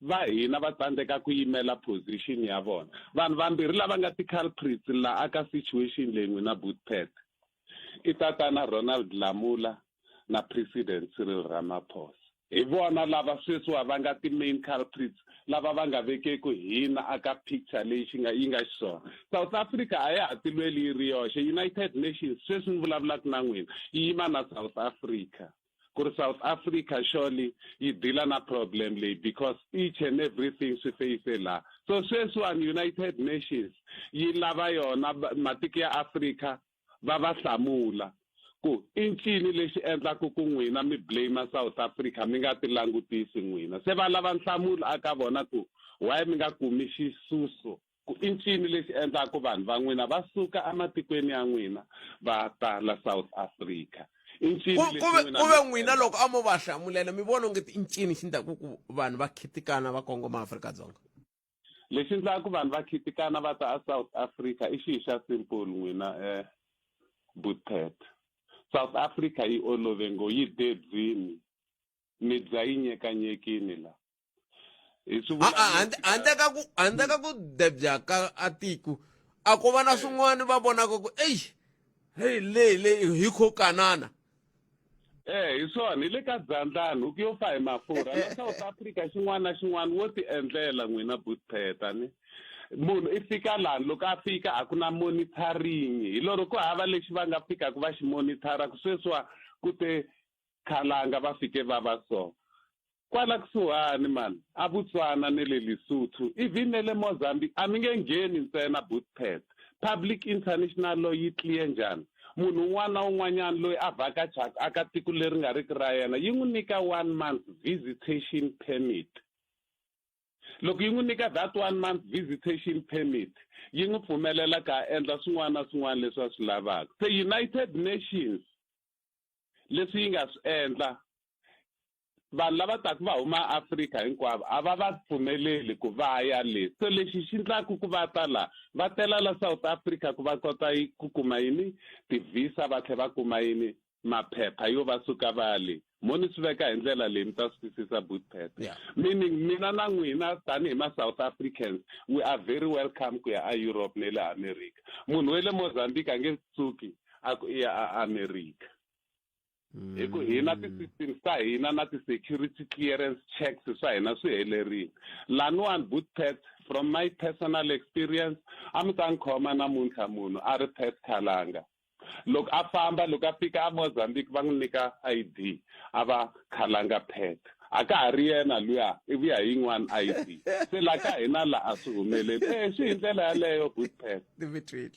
va hina va tsandzeka ku yimela position ya vona vanhu vambirhi lava nga ti-culprits la aka situation leyi n'wina Bootpet i tatana Ronald Lamula na President Cyril Ramaphosa hi vona lava sweswiwa va nga ti-main culprits lava va nga vekeku hina aka picture leyi yi nga xiswona South Africa a ya ha tilweli yi ri yoxe United Nations sweswi ni vulavulaka na n'wina yi yima na South Africa ku ri South Africa surely yi deala na problem leyi because each and everything swi face la so sweswiwani United Nations yi lava yona matiko ya Africa va hlamula ku i ncini lexi endlaku ku n'wina mi blame South Africa mi nga ti langutisi n'wina se va lava nhlamulo aka vona ku why mi nga kumi xisuso ku i ncini lexi endlaku vanhu va n'wina va suka ematikweni ya n'wina va ta la South Africa kuve n'wina loko a mo va hlamulela mi vona onge i ncini xi endlaku ku vanhu va khitikana va kongoma Afrika-Dzonga lexi endlaku vanhu va khitikana va ta South Africa i xi xa simple n'wina Bootpet South Africa yi olove ngo yi dedzini mi dza yi nyekanyekini la handle ka ku debya ka atiku a ko va na swin'wana va vonaka ku hey le hi khokanana hi swona hi le ka dzandlani ku yo fa hi mafurha na South Africa xin'wana na xin'wana wo ti endlela n'wina Bootpet ni munhu i fika laha loko a fika a ku na monitoring hi loro ku hava lexi va nga fikaka va xi monitara ku sweswiwa ku te khalanga va fike va so kwala kusuhani man a Botswana ne le Lesotho even ne le Mozambique a mi nge ngheni ntsena Bootpet public international law yi clear njhani munhu un'wana un'wanyana loyi a vhakachaka aka tiko leri nga riki ra yena yi n'wi nyika 1 month visitation permit loko yi n'wi nyika that 1 month visitation permit yi n'wi pfumelela ka endla swin'wana na swin'wana leswi a swi lavaka se United Nations leswi yi nga swi endla vanhu lava taka va huma Afrika hinkwavo a va va pfumeleli ku va ya le so lexi xi endlaku ku va ta la va tela la South Africa ku va kota ku kuma yini tivisa va tlhe va kuma yini maphepha yo va suka va le moni swi veka hi ndlela leyi mi ta swi twisisa Bootpet meaning mina na n'wina tanihi ma-South Africans we are very welcome ku ya a Europe ne le America munhu we le Mozambique a nge tsuki a ku ya a America hiku hina ti-systems ta hina na ti-security clearance checks swa hina swi helerile laniwani Bootpet from my personal experience a mi ta ni khoma namuntlha munhu a ri Pet Khalanga loko a famba loko a fika a Mozambique va n'wi nyika ID a va Khalanga Pet a ka ha ri yena luya ivi ya yin'wana ID se la ka hina la a swi humeleli swi hi ndlela yaleyo Bootpet Dimitri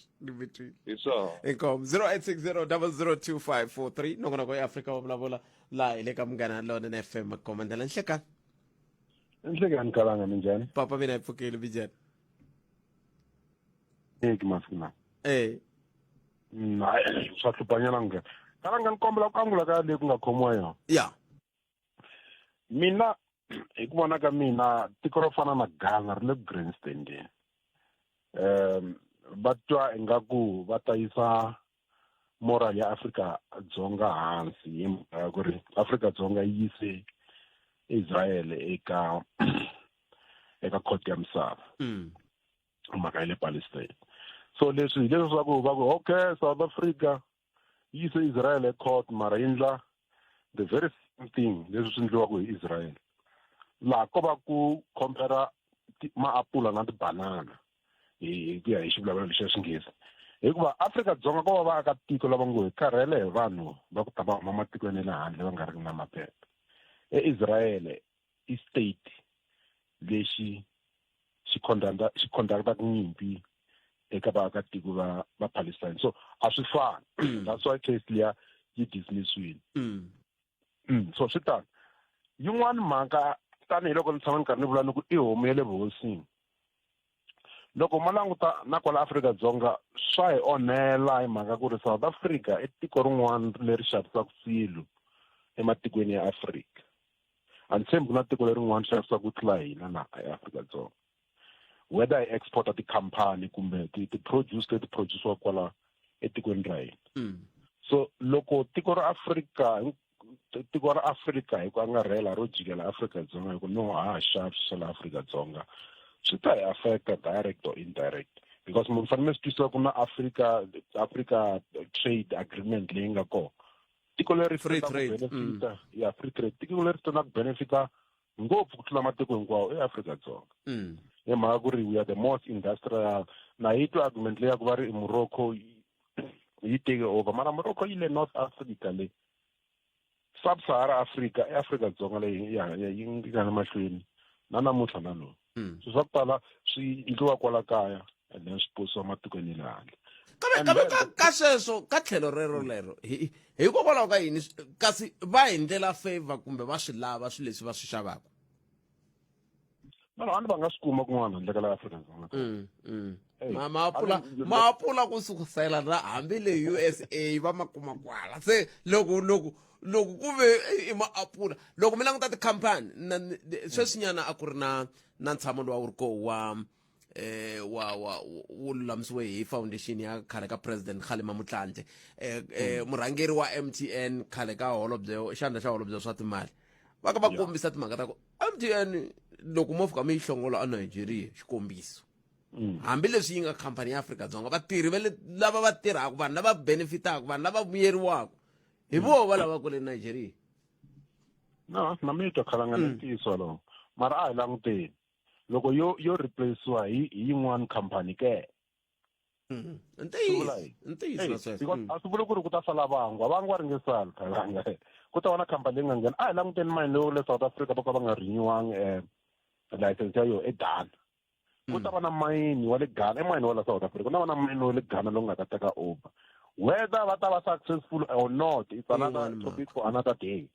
hi swona inkom 0860002543 nongonoko ya Afrika wa vulavula la ile ka Munghana Lonene FM komandela nhlekani Khalanga minjhani papa mina ipfukile bijani Masina swa hlupanyana nghena Khalanga ni kombela ku angula ka leyi ku nga khomiwa yona mina hi ku vona ka mina tiko ro fana na Ghana ri le ku grandstanding va twa ingaku va ta yisa moral ya Afrika-Dzonga hansi hi mhaka ya ku ri Afrika-Dzonga yi yise Israel eka court ya misava mhaka ya le Palestine so leswi swa ku va ku okay South Africa yi yise Israel e court mara yindla the very same thing leswi swi endliwaka hi Israel laha ko va ku compara maapula na tibanana hi ku ya hi xivulavulelo lexa Xinghezi hikuva Afrika-Dzonga ko va vaakatiko lava ngo hi karhele hi vanhu va ku ta va huma matikweni le handle va nga ri na maphepha Israel i state lexi xi conductaka nyimpi eka vaakatiko va Palestine so a swi fani that's why case liya yi dismissiwile so swi tani yin'wana mhaka tanihiloko ni tshama ni karhi ni vula ni ku i homu ya le vuhosini loko ma languta na kwala Afrika-Dzonga swa hi onhela hi mhaka ku ri South Africa i tiko rin'wana leri xavisaka swilo ematikweni ya Afrika a ni tshembi ku na tiko lerin'wana xavisaka ku tlula hina na eAfrika-Dzonga whether hi exporta tikhampani kumbe ti-produce leti produciwa kwala etikweni ra hina so loko tiko ra Afrika hi ku angarhela ro jikela Afrika-Dzonga hi ku no xavi swa la Afrika-Dzonga swi ta hi affecta direct or indirect because munhu fanele swi twisisa ku na Africa trade agreement leyi nga kona tiko leri free trade free trade tiko leri tana ku benefita ngopfu ku tlula matiko hinkwawo eAfrika-Dzonga hi mhaka ku ri we are the most industrial na hi twa argument leyi ya ku va ri Morocco yi take over mara Morocco yi le North Africa le Sub-Sahara Africa eAfrika-Dzonga leyi yi nga na mahlweni na namuntlha na loko so swa ku tala swi endliwa kwala kaya and then swi posiwa matikweni le handle kambe ka sweswo ka tlhelo rero hikokwalaho ka yini kasi va hi ndlela favor kumbe va swi lava swi leswi va swi xavaka no va nga swi kuma kun'wana handle ka la Afrika-Dzonga maapula ku sukusela na hambi le USA va ma kuma kwala se loko ku ve i maapula loko mi languta tikhampani sweswinyana a ku ri na ntshamo lowa wu ri koho wu lulamisiwe hi foundation ya khale ka president Kgalema Motlanthe murhangeri wa MTN khale ka holobye xandla xa holobye swa timali va ka va kombisa timhaka ta ku MTN loko mo fika mi yi hlongola a Nigeria xikombiso hambileswi yi nga khampani ya Afrika-Dzonga vatirhi lava va tirhaka vanhu lava benefitaka vanhu lava vuyeriwaka hi vo va lava ku le Nigeria no na mi twa Khalanga ni ntiyiso lowu mara a hi languteni loko yo replacewa hi yin'wana khampani ke ntiyiso na sweswo because a swi vuli ku ri ku ta sala van'wa ri nge sali khalanga ku ta va na khampani leyi nga nghena a hi languteni mine leyo le South Africa vo ka va nga renewang license ya yo eGhana ku ta va na mayini wa le Ghana emayini wa la South Africa ku na va na mayini wa le Ghana lowu nga ta teka over whether va ta va successful or not it's another topic for another day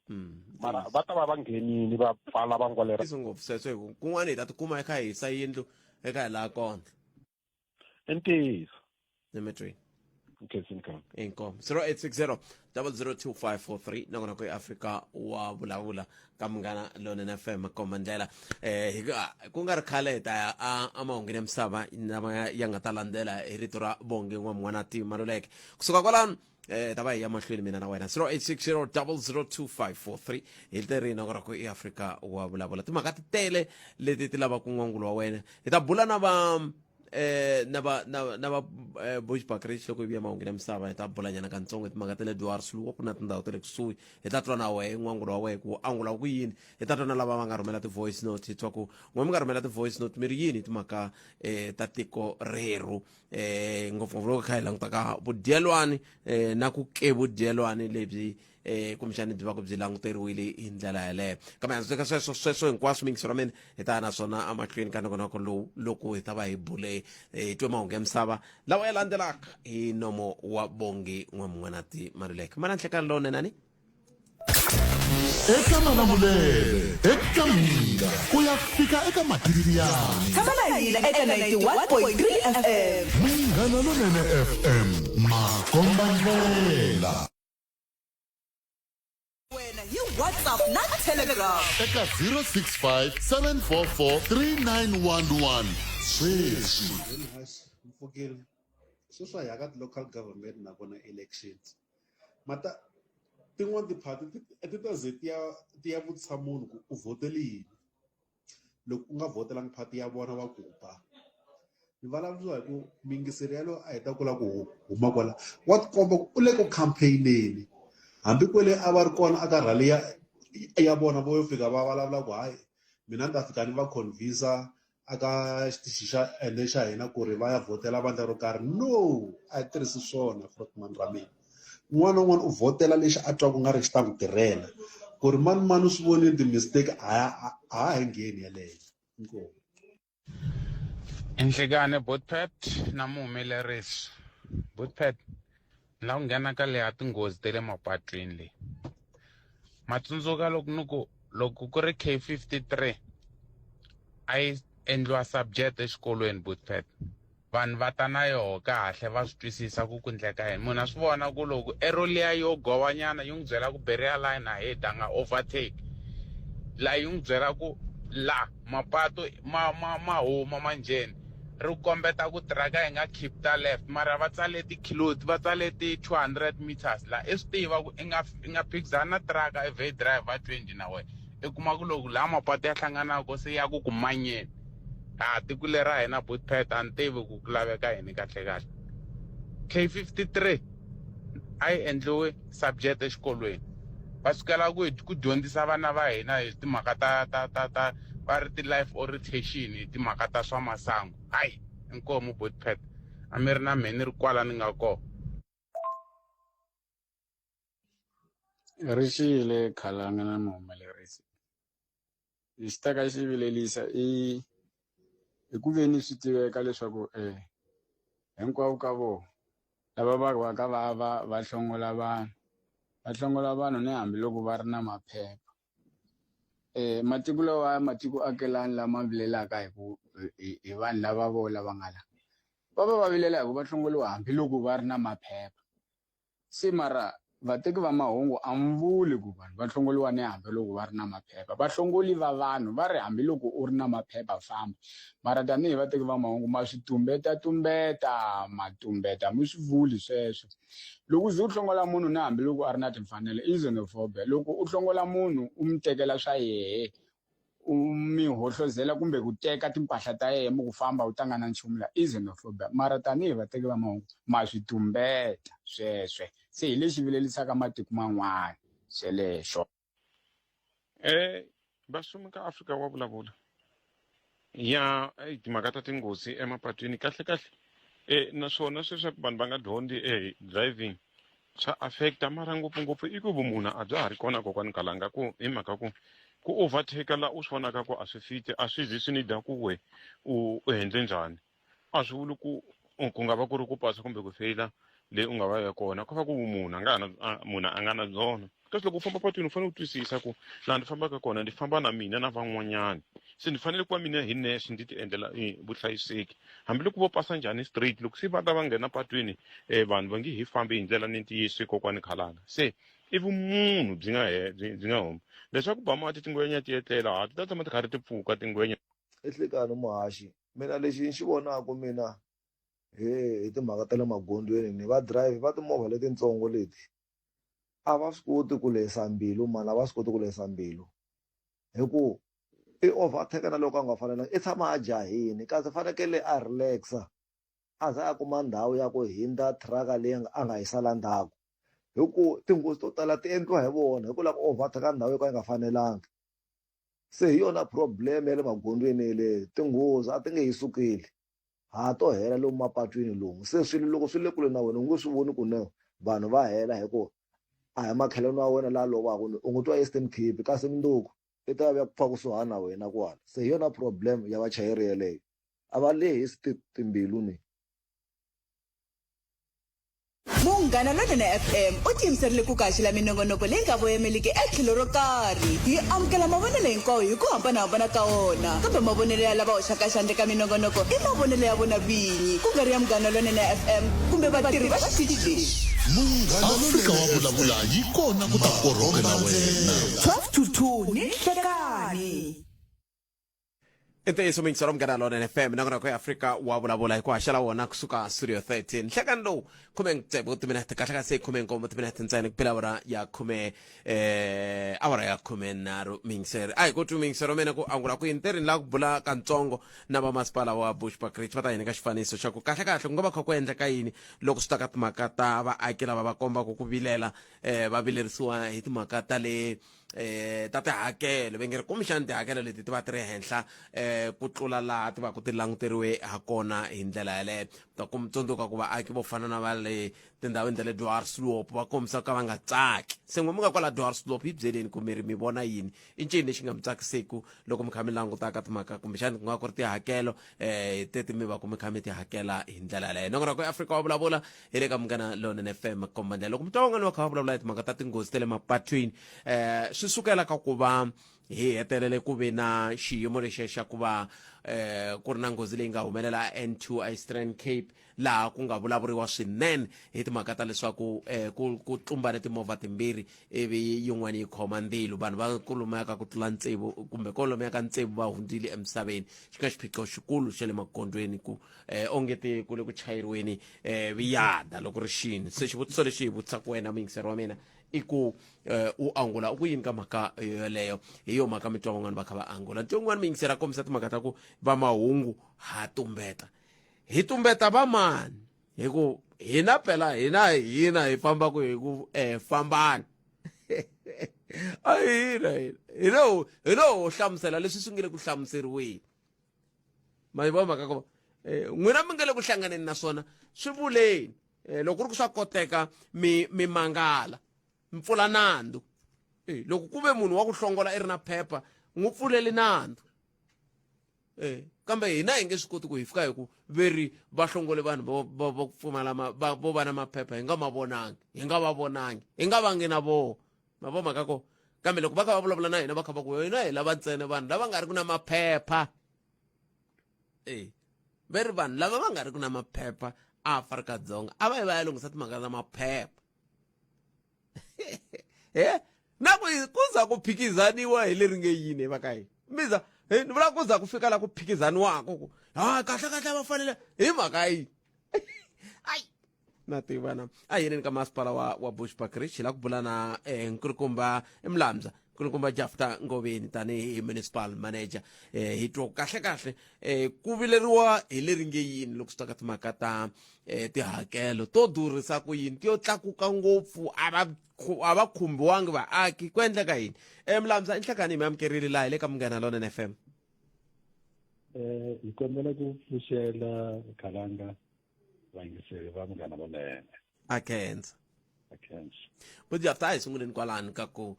mara va ta va nghenini va pfala van'wa lera ngopfu sweswo hi ku kun'wana hi ta tikuma hi kha hi hisa yindlu eka hi laha kona ntiyiso nemetweni nkhensinkhani inkomo 0860 002543 nakona ku Africa wa vulavula ka Munghana Lonene FM komba ndlela ku nga ri khale ta a mahungini ya misava lama ya nga ta landzela hi rito ra Bongi N'wamungwanati Maluleke kusuka kwalano ta va hi ya mahlweni mina na wena 0860 002543 hi leri nakona ku Africa wa vulavula timhaka ti tele leti ti lava ku n'wangulo wa wena hi ta bula na va na va Bushbuckridge loko hi vuya mahungini ya misava hi ta bulanyana kantsongo timhaka ta le Dwarsloop ku na tindhawu ta le kusuhi hi ta twa na wehe n'wangulo wa wehe ku angula ku yini hi ta twa na lava va nga rhumela ti-voice note hi twa ku n'we mi nga rhumela ti-voice note mi ri yini timhaka ta tiko reru ngopfungopfu loko kha hi languta ka vudyelwani na ku kevudyelwani lebyi kumbexani byi va ku byi languteriwile hi ndlela yaleyo kambe handle ka sweswo hinkwaswo mingiso ra mina hi ta ya naswona amahlweni ka nongonoko lowu loko hi ta va hi bule hi twe mahungu ya misava lawa ya landzelaka hi nomo wa Bongi N'wamungwanati Maluleke ma na nhlekani lowunene eka Malamulele eka mina ku ya fika eka Matiriyani tshama na hina eka 91.3 FM Munghana Lonene FM makomba ndlela wena hi WhatsApp na Telegram eka 065 744 3911 sweswi Mfukile sweswi hi aka ti-local government na kona elections mata tin'wana tiphati ti ta ze ti ya vutisa munhu ku u vhotele yini loko u nga votelangi phati ya vona va ku ba ni vulavuriwa hi ku mingiseri yaloyo a hi ta kula ku huma kwala wa tikomba ku u le ku campaigneni hambi kwele a va ri kona aka rally ya vona vo fika va vulavula ku hayi mina ni ta fika ni va convince aka xitichi xa ende xa hina ku ri va ya vhotela vandla ro karhi no a yi tirhisi swona Frotman ra mina un'wana na un'wana u vhotela lexi a twa ku nga ri xi ta n'wi tirhela ku ri mani u swi vonile ti-mistake a ha hi ngheni yeleyo inkomo Inhlekane Bootpet na muhumelerisi Bootpet la ku nghena ka leya tinghozi ta le mapatwini leyi matsundzuka loko ku ri K53 a yi endliwa subject exikolweni Bootpet vanhu va ta na yoho kahle va swi twisisa ku endleka yini munhu a swi vona ku loko eroliya yo govanyana yi n'wi byela ku beriya line ahead a nga overtake la yi n'wi byela ku la mapatu ma huma manjeni ri kombeta ku tiraka hi nga keep ta left mara va tsale ti-kiloti va tsale ti-200 meters la i swi tiva ku i nga phikizana na tiraka evhe drive va 20 na wena i kuma ku loko laha mapatu ya hlanganaka se ya ku manyeni tiko leri ra hina Bootpet a ni tivi ku laveka yini kahle kahle K53 a yi endliwe subject exikolweni va sukela ku dyondzisa vana va hina hi timhaka ta va ri ti-life orientation hi timhaka ta swa masangu hayi inkomo Bootpet a mi ri na mhe ni ri kwala ni nga kona ri xiyile khalanga na muhumelerisi lexi ta ka xi vilelisa i ku veni swi tiveka leswaku hinkwavo ka vona lava va va ka va hlongola vanhu ni hambiloko va ri na maphepha matiko lawa matiko akelani lama vilelaka hi vanhu lava vo lava nga la va vilela hi ku va hlongoliwa hambiloko va ri na maphepha se mara vateki va mahungu a mi vuli ku vanhu va hlongoliwa ni hambiloko va ri na maphepha vahlongoli va vanhu va ri hambiloko u ri na maphepha famba mara tanihi vateki va mahungu ma swi tumbeta mi swi vuli sweswo loko u ze u hlongola munhu ni hambiloko a ri na timfanelo i xenophobia loko u hlongola munhu u mi tekela swa yehe u mi hohlozela kumbe ku teka timpahla ta yehe mi ku famba u tlanga na nchumu la i xenophobia mara tanihi vateki va mahungu ma swi tumbeta sweswe se hi lexi vilelisaka matiko man'wana swelexo vasumi ka Afrika wa vulavula ya timhaka ta tinghozi emapatwini kahle naswona sweswaku vanhu va nga dyondzi driving swa affecta mara ngopfungopfu i ku vumunhu a bya ha ri kona kokwani Kalanga ku hi mhaka ku overtake la u swi vonaka ku a swi fiti a swi zi swi nida ku we u hendle njhani a swi vuli ku nga va ku ri ku pasa kumbe ku feyila leyi u nga va ya kona ku va ku munhu munhu a nga na byona kasi loko u famba patwini u fanele u twisisa ku laha ndzi fambaka kona ndzi famba na mina na van'wanyana se ndzi fanele ku va mina hi nexe ndzi ti endlela vuhlayiseki hambiloko vo pasa njhani straight loko se va ta va nghena patwini vanhu va nge hi fambi hi ndlela ni ntiyiso kokwani Khalanga se i vumunhu byi nga huma leswaku ba mati tingwenya ti etlela ha ti ta tshama ti karhi ti pfuka tingwenya ehlekani muhaxi mina lexi xi vonaka mina hi timhaka ta le magondweni ni va drive va timovha letitsongo leti a va swi koti ku lehisa mbilu mani a va swi koti ku lehisa mbilu hi ku i overtake na loko a nga fanelanga i tshama a jahini kasi fanekele a relaxa a za a kuma ndhawu ya ku hindza truck leyi a nga yi sala ndzhaku hi ku tinghozi to tala ti endliwa hi vona hi ku lava ku overtake ndhawu yo ka yi nga fanelanga se hi yona problem ya le magondweni le tinghozi a ti nge hi sukeli ha to hela lomu mapatwini lomu se swilo loko swi le kule na wena u nge swi voni ku ne vanhu va hela hi ku a hi makheleni wa wena laha lovaka u ngo twa Eastern Cape kasi mundzuku i ta ya ku pfa kusuhana na wena kwala se hi yona problem ya vachayeri yeleyo a va lehisi timbilu ni Munghana Lonene FM u tiyimiserile ku kaxila minongonoko leyi nga voyameliki etlhelo ro karhi hi amukela mavonelo hinkwawo hi ku hambanahambana ka wona kambe mavonelo ya lava hoxaka xandla ka minongonoko i mavonelo ya vona vinyi ku nga ri ya Munghana Lonene FM kumbe vatirhi va xitichi lexi Afrika wa vulavula yi kona ku ta korhokela wena 12 to 2 ni nhlekani Ntiyiso mingisero Munghana Lonene FM nongonoko ya Afrika wa vulavula hi ku haxela wona kusuka studio 13 nhlekani lowu khume ntsevu timinete kahle ka se khume nkombo timinete ntsena kupela awara ya khume awara ya khume nharhu mingisero a hi ku twi mingisero mena ku angula ku yini la ku bula kantsongo na vamasipala wa Bushbuckridge va ta yini ka xifaniso xa ku kahle ku nga va kha ku endleka yini loko swi ta ka timhaka ta vaaki lava va kombaka ku vilela va vilerisiwa hi timhaka ta le ta tihakelo ve nge ri kumbexani tihakelo leti ti va ti ri henhla ku tlula laha ti va ku ti languteriwe ha kona hi ndlela yaleyo ta tsundzuka ku vaaki vo fana na va le tindhawini ta le Dwarsloop va kombisa ka va nga tsaki se n'we mi nga kwala Dwarsloop hi byeleni ku mi vona yini i ncini lexi nga mi tsakiseku loko mi kha mi langutaka timhaka kumbexani ku nga ku ri tihakelo teti mi va ku mi kha mi ti hakela hi ndlela yaleyo nongonoko ya Afrika wa vulavula hi le ka Munghana Lonene FM komba ndlela loko mi twa van'wani va kha va vulavula hi timhaka ta tinghozi ta le mapatwini swi sukela ka ku va hi hetelele ku ve na xiyimo lexiya xa ku va ku ri na nghozi leyi nga humelela N2 Eastern Cape laha ku nga vulavuriwa swinene hi timhaka ta leswaku ku tlumbane timovha timbirhi ivi yin'wana yi khoma ndzilo vanhu va kulumeka ku tlula ntsevu kumbe kolomeka ka ntsevu va hundzile emisaveni xi nga xiphiqo xikulu xa le magondweni ku ongete ku le ku chayeriweni viyada loko ri xini se xivutiso lexi hi vutisaka wena muyingiseri wa mina i ku u angula u ku yini ka mhaka yeleyo hi yo mhaka mi twa van'wana va kha va angula ntiyo n'wana miyingiseri a kombisa timhaka ta ku va mahungu ha tumbeta hi tumbeta va mani hi ku hina phela hina hi fambaku hi ku fambana a hi lo hlamusela leswi swi nge le ku hlamuseriweni ma yi vona mhaka ku n'wina mi nge le ku hlanganeni na swona swi vuleni loko ku ri ku swa koteka mi mangala mpfula nandzu loko ku ve munhu wa ku hlongola i ri na phepha n'wi pfuleli nandzu kambe hina hi nge swi koti ku hi fika hi ku veri va hlongole vanhu vo pfumala vo va na maphepha hi nga ma vonangi hi nga va vonangi hi nga vangi na voho ma vo mhaka ko kambe loko va kha va vulavula na hina va kha va ku hina hi lava ntsena vanhu lava nga ri ku na maphepha veri vanhu lava va nga ri ku na maphepha Afrika-Dzonga a va yi va ya lunghisa timhaka ta maphepha na ku za ku phikizaniwa hi leri nge yini va ka hina miza ni vula ku za ku fika la ku phikizaniwaka ku kahle va fanele hi mhaka yini ai na tivana a yini ka masipala wa Bushbuckridge la ku bula na nkulukumba Mlamza nkulukumba Jafta Ngoveni tanihi municipal manager hi twa kahle ku vileriwa hi leri nge yini loko swi ta ka timhaka ta tihakelo to durhisa ku yini ti yo tlakuka ngopfu a va khumbiwangi vaaki ku endleka yini Mlamza inhlekani mi amukerile laha hi le ka Munghana Lonene FM hi kombela ku pfuxela Khalanga vangiseri va Munghana Lonene akhenza akhenza but after hi sunguleni kwalani ka ku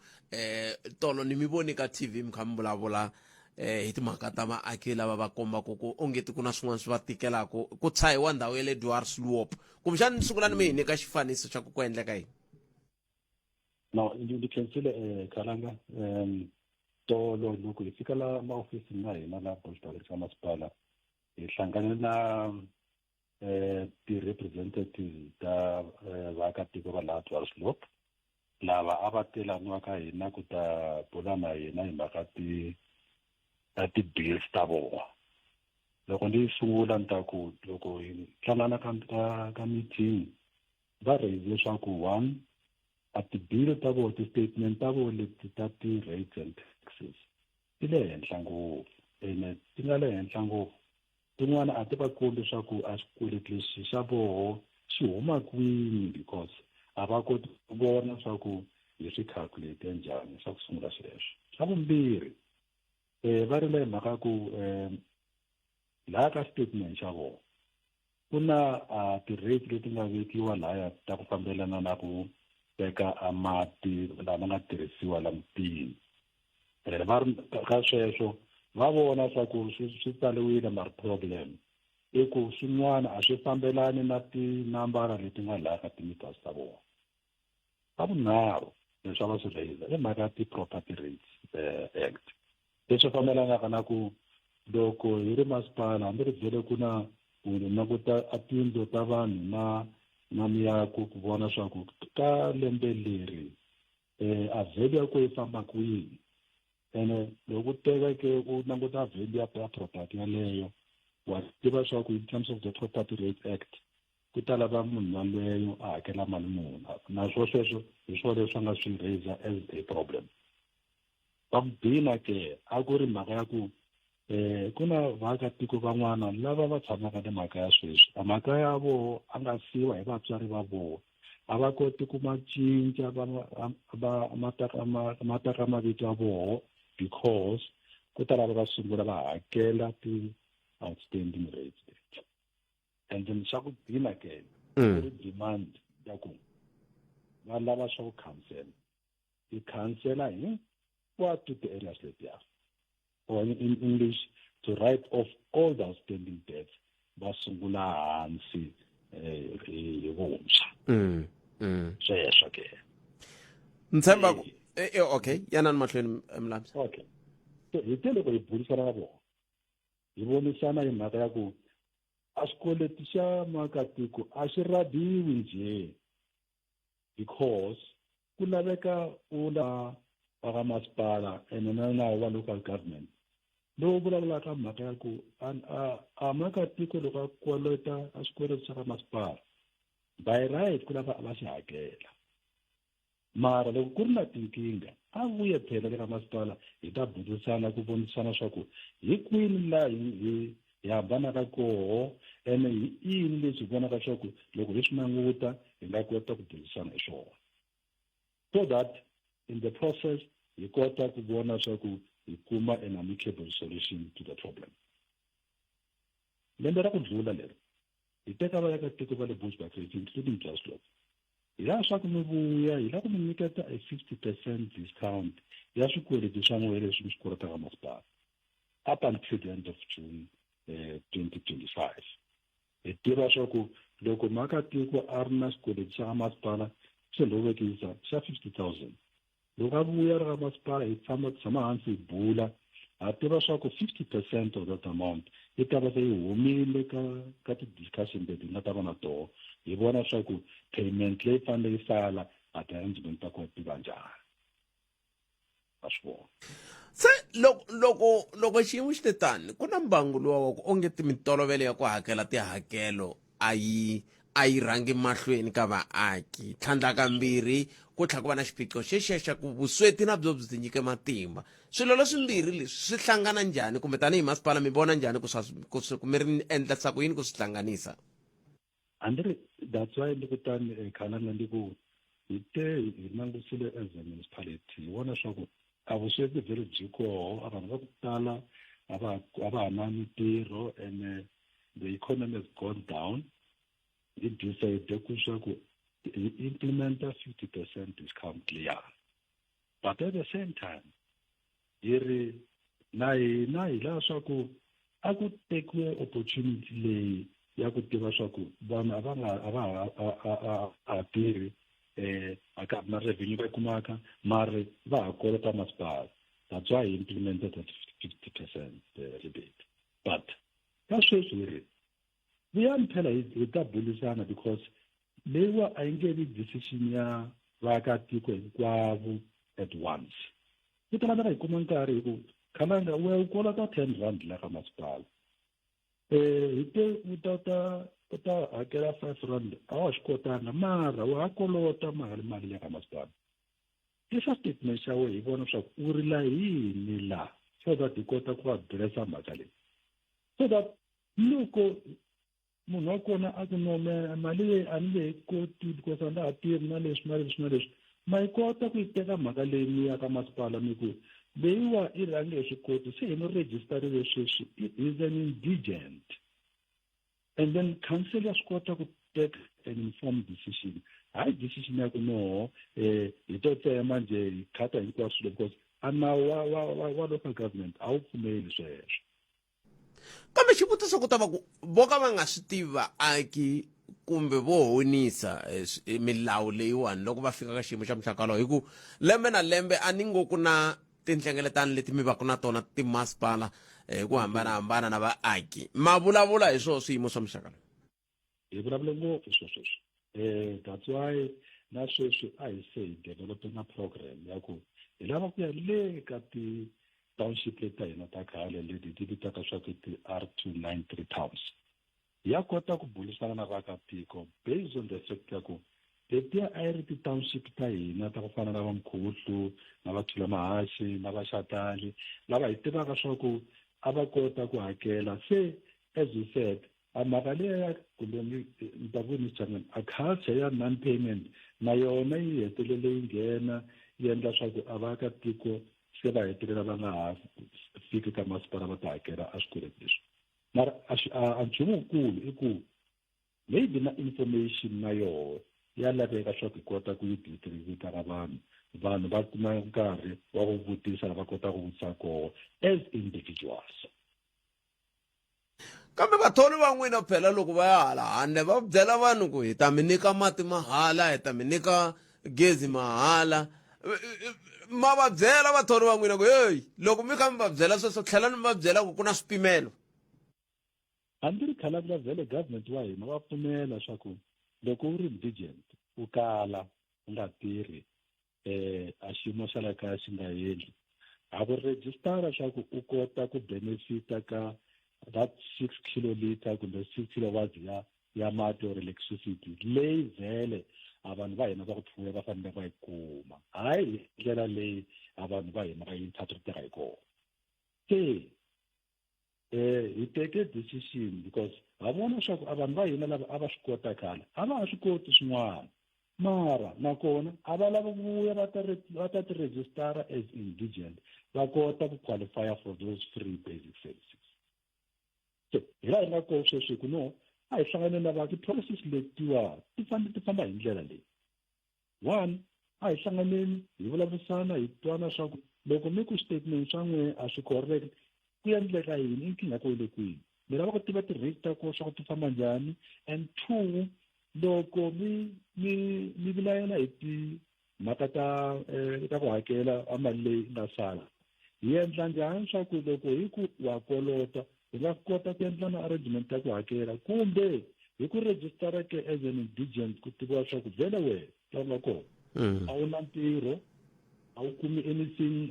tolo ni mi voni ka TV mi kha mi vulavula hi timhaka ta vaaki lava va kombaka ku ongeti ku na swin'wana swi va tikelaka ku tshahiwa ndhawu ya le Dwarsloop kumbexani ni sungula ni mi hi nyika xifaniso xa ku endleka yini. no ndi khensile Khalanga tolo loko hi fika la maofisini na hina la Bushbuck ka masipala hi hlangane na ti-representatives ta vaakatiko va laha Dwarsloop lava a va telaniwa ka hina ku ta bula na hina hi mhaka ti-bills ta vona. Loko ndi sungula ni ta ku loko hi hlangana ka meeting va raise leswaku one a ti-bill ta vona ti-statement ta vona leti ta ti-rates and taxes ti le henhla ngopfu ene ti nga le henhla ngopfu tin'wana a ti va kombi leswaku a xikweleti lexi xa voho xi huma kwini because a va koti ku vona leswaku hi swi calculate njhani swa ku sungula xilexo. Xa vumbirhi va ri le mhaka ku laha ka statement xa vona ku na ti-rate leti nga vekiwa lahaya ta ku fambelana na ku teka a mati lama nga tirhisiwa la mutini. Va ri ka sweswo va vona swa ku swi tsaliwile mara problem i ku swin'wana a swi fambelani na tinambara leti nga laha ka timeters ta vona. Xa vunharhu leswi va swi raiza i mhaka ya ti-property rates act leswi fambelanaka na ku loko hi ri masipala hambi ri byele ku na ku languta a tiyindlu ta vanhu na miyako ku vona swa ku ka lembe leri a value ya ku yi famba kwihi ene loko u teka ke u languta value ya property yaleyo wa tiva swa ku in terms of the Property Rates Act ku ta lava munhu yaleyo a hakela mali muni naswo sweswo hi swona leswi nga swi raise as a problem. Va bina ke a ku ri mhaka ya ku ku na vaakatiko van'wana lava va tshamaka le makaya sweswi a makaya ya vona a nga siwa hi vatswari va vona a va koti ku ma cinca ma teka mavito ya vona because ku ta lava va sungula va hakela ti-outstanding rates and then xa ku bina ke ku ri demand ya ku va lava swa ku cancela yi cancela hinkwato ti-areas letiya or in English to write off all the outstanding debts va sungula hansi hi vuntshwa sweswo ke ntshemba okay yanani mahlweni Mlamsi. Okay so hi te loko hi burisana na vona hi vonisana hi mhaka ya ku a xikweleti xa maakatiko a xi rhadiwi njhe because ku laveka u la va masipala ene na nawu wa local government lowu vulavulaka mhaka ya ku a maakatiko loko a kolota a xikweleti xa ka masipala by right ku lava va xi hakela mara loko ku ri na tinkingha a vuye phela le ka masipala hi ta burisana ku vonisana swa ku hi kwini laha hi hambanaka koho ene hi yini leswi vonaka swa ku loko hi swi languta hi nga kota ku burisana hi swona so that in the process hi kota ku vona swa ku hi kuma an amicable solution to the problem. Lembe ra ku dlula leri hi teka vaakatiko va le Bushbuck including Dwarsloop hi la swa ku mi vuya hi la ku mi nyiketa a 50% discount ya swikweleti swa n'wehe leswi mi swi kolotaka masipala up until the end of June 2025. Hi tiva swa ku loko maakatiko a ri na xikweleti xa masipala xi lovekisa xa 50,000 loko a vuya ri ka masipala hi tshama hansi hi bula ha tiva swa ku 50% of that amount yi ta va se yi humile ka ti-discussion leti hi nga ta va na toho hi vona swa ku payment leyi fanele yi sala a ti-arrangement ta kona ti va njhani a swi vona. Se loko xiyimo xi te tani ku na mbangu luwa wa ku onge mitolovelo ya ku hakela tihakelo a yi rhangi mahlweni ka vaaki tlhandlakambirhi ku tlha ku va na xiphiqo xexiya xa ku vusweti na byo byi tinyike matimba swilo leswimbirhi leswi swi hlangana njhani kumbe tanihi masipala mi vona njhani ku mi ri endlisa ku yini ku swi hlanganisa. That's why ndi kutani Khalanga ndi ku hi te hi langutisile as a municipality hi vona swa ku a vusweti byi ri byi koho a vanhu va ku tala a va ha na mitirho and the economy has gone down hi decide ku swa ku hi implementa 50% discount leya, but at the same time hi ri na hina hi la swa ku a ku tekiwe opportunity leyi ya ku tiva swa ku vanhu a va tirhi a ka na revenue va kumaka mara va ha kolota masipala. That's why I implemented that 50% rebate. But that's sweswi we are phela hi ta bulisana because leyiwa a yi nge vi decision ya vaakatiko hinkwavo at once. Yi ta laveka hi kuma nkarhi hi ku khalanga u kolota 10 rand la ka masipala. Hi te u ta hakela 5 rand a wa swi kotanga mara wa kolota mali ya ka masipala. Lesa statement xa wena hi vona swa ku u rila yini la so that hi kota ku addressa mhaka leyi, so that loko munhu wa kona a ku nome mali leyi a ni nge koti because a nga ha tirhi na leswi na leswi ma yi kota ku yi teka mhaka leyi mi ya ka masipala mi ku leyiwa i range hi swi koti se hi no registerile sweswi is an indigent, and then council ya swi kota ku take an informed decision. Hayi decision ya ku no hi to tsema nje hi khata hinkwaswo swilo because anawu wa local government a wu pfumeli sweswo. Kambe xivutiso ku ta va ku vo ka va nga swi tivi vaaki kumbe vo honisa milawu leyiwani loko va fika ka xiyimo xa muxaka lowu, hi ku lembe na lembe a ni ngo ku na tinhlengeletano leti mi va ku na tona timasipala hi ku hambanahambana na vaaki, ma vulavula hi swona swiyimo swa muxaka lowu? Hi vulavula ngopfu sweswo. That's why na sweswi a hi se hi developing a program ya ku hi lava ku ya le ka ti-township leti ta hina ta khale leti ti vitaka swa ku ti-R293 towns. Ya kota ku bulisana na vaakatiko based on the fact ya ku letiya a yi ri ti-township ta hina ta ku fana na Vamkhuhlu na Vathulamahashe na Vaxatali lava hi tivaka swa ku a va kota ku hakela. Se as you said mhaka leya kumbe ni ta ku ni changani a culture ya non-payment na yona yi hetelele yi nghena yi endla swa ku a vaakatiko se va hetelela va nga ha fiki ka masipala va ta hakela a swikweleti leswi. Mara a nchumu wukulu i ku maybe na information na yona ya laveka swa ku kota ku yi distribute ka vanhu va kuma nkarhi wa ku vutisa va kota ku vutisa koho as individuals. Kambe vathori va n'wina phela loko va ya hala handle va byela vanhu ku hi ta mi nyika mati mahala, hi ta mi nyika gezi mahala, ma va byela vathori va n'wina ku heyi loko mi kha mi va byela sweswo tlhela ni va byela ku na swipimelo? Hambi ri khala ku vhele government wa hina va pfumela swa ku loko u ri indigent u kala u nga tirhi a xiyimo xa la kaya xi nga heli a ku rejistara swa ku u kota ku benefita ka that 6 kiloliter kumbe 6 kilowatts ya mati or electricity leyi vhele a vanhu va hina va ku pfuya va fanele va yi kuma, hayi ndlela leyi a vanhu va hina va yi interpretera hi kona. Se hi teke decision because ha vona swa ku a vanhu va hina lava a va swi kota khale a va ha swi koti swin'wana mara nakona a va lava ku vuya va ta ti-registara as indigent va kota ku qualify for those free basic services. So hi laha hi nga koho sweswi ku no a hi hlangane na va ti-process letiwa ti famba hi ndlela leyi. One, a hi hlanganeni hi vulavurisana hi twana swa ku loko mi ku statement swa n'we a swi correct ku endleka yini i nkingha ko le kwini, mi lava ku tiva ti-rate ta koho swa ku ti famba njhani, and two loko mi vilayela hi timhaka ta ku hakela a mali leyi nga sala hi endla njhani swa ku loko hi ku wa kolota hi nga kota ku endla na arrangement ya ku hakela kumbe hi ku registara ke as an indigent ku tiviwa swa ku vhele wehe la nga kona a wu na ntirho a wu kumi anything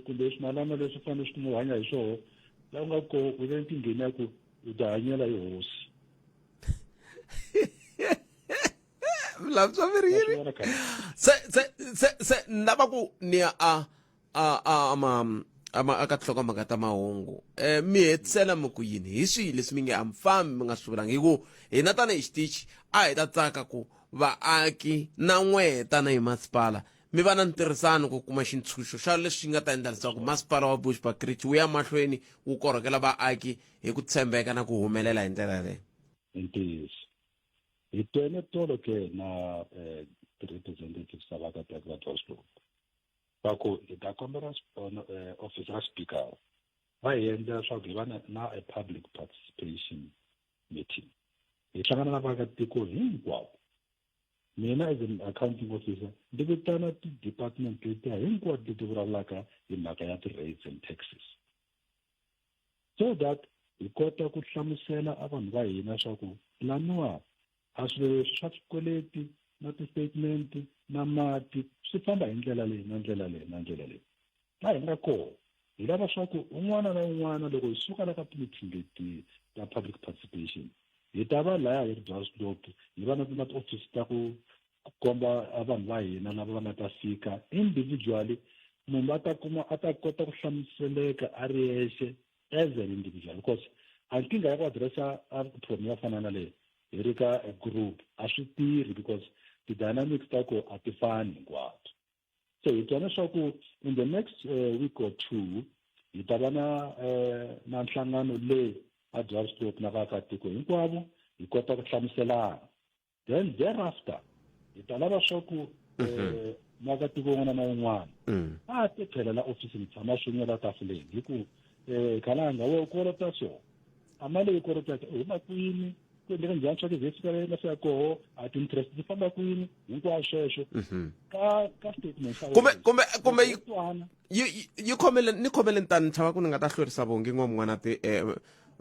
kumbe swimalana leswi fanele swi n'wi hanya hi swona la u nga koho u le nkingheni ya ku u ta hanyela hi hosi. Vulaviswa mi ri yini? Se ni lava ku ni ya aka tinhlokomhaka ta mahungu mi hetisela mi ku yini hi swihi leswi mi nge a mi fambi mi nga swi vulangi, hi ku hina tanihi xitichi a hi ta tsaka ku vaaki na n'we tanihi masipala mi va na ntirhisano ku kuma xintshunxo xa leswi nga ta endla leswaku masipala wa Bushbuckridge wu ya mahlweni wu korhokela vaaki hi ku tshembeka na ku humelela hi ndlela leyo. Ntiyiso hi twene tolo ke na representatives va vaakatiko va Johannesburg va ku hi ta kombela office ra speaker va hi endla swa ku hi va na a public participation meeting hi hlangana na vaakatiko hinkwavo. Mina as an accounting officer ndi vitana ti-department letiya hinkwato leti vulavulaka hi mhaka ya ti-rates and taxes, so that hi kota ku hlamusela a vanhu va hina swa ku laniwa a swilo swa swikweleti na ti-statement na mati swi famba hi ndlela leyi na ndlela leyi na ndlela leyi. La hi nga kona hi lava swa ku un'wana na un'wana loko hi suka la ka ti-meeting leti ta public participation hi ta va laya hi ri Johannesburg hi va na ti-office ta ku komba vanhu va hina lava va nga ta fika individually, munhu a ta kota ku hlamuseleka a ri yexe as an individual, because a nkingha ya ku addressa a problem ya fana na leyi hi ri ka a group a swi tirhi because ti-dynamics ta ku a ti fani hinkwato. So hi twana swa ku in the next week or two hi ta va na nhlangano leyi a Johannesburg na vaakatiko hinkwavo hi kota ku hlamuselana, then thereafter hi ta lava swa ku vaakatiko wun'wana na wun'wana a ti tlhelela ofisini tshama swin'we la tafuleni hi ku khalanga wo kolota so a mali yi kolotaka hi makwini ku endleka njhani swa ku hi fika la swi ya koho a ti-interest ti famba kwini hinkwaswo sweswo ka statement kumbe yi khomele ni khomeleni tani ni chava ku ni nga ta hlwerisa vongi n'wana ti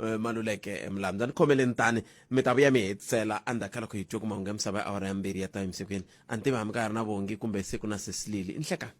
Maluleke Mlamda ni khomeleni tani mi ta vuya mi hetisela andakhala ku hi twe ku mahungu ya misava ya awara ya 2 ya Times kwini anti va mi ka ri na vongi kumbe siku na sesilili inhleka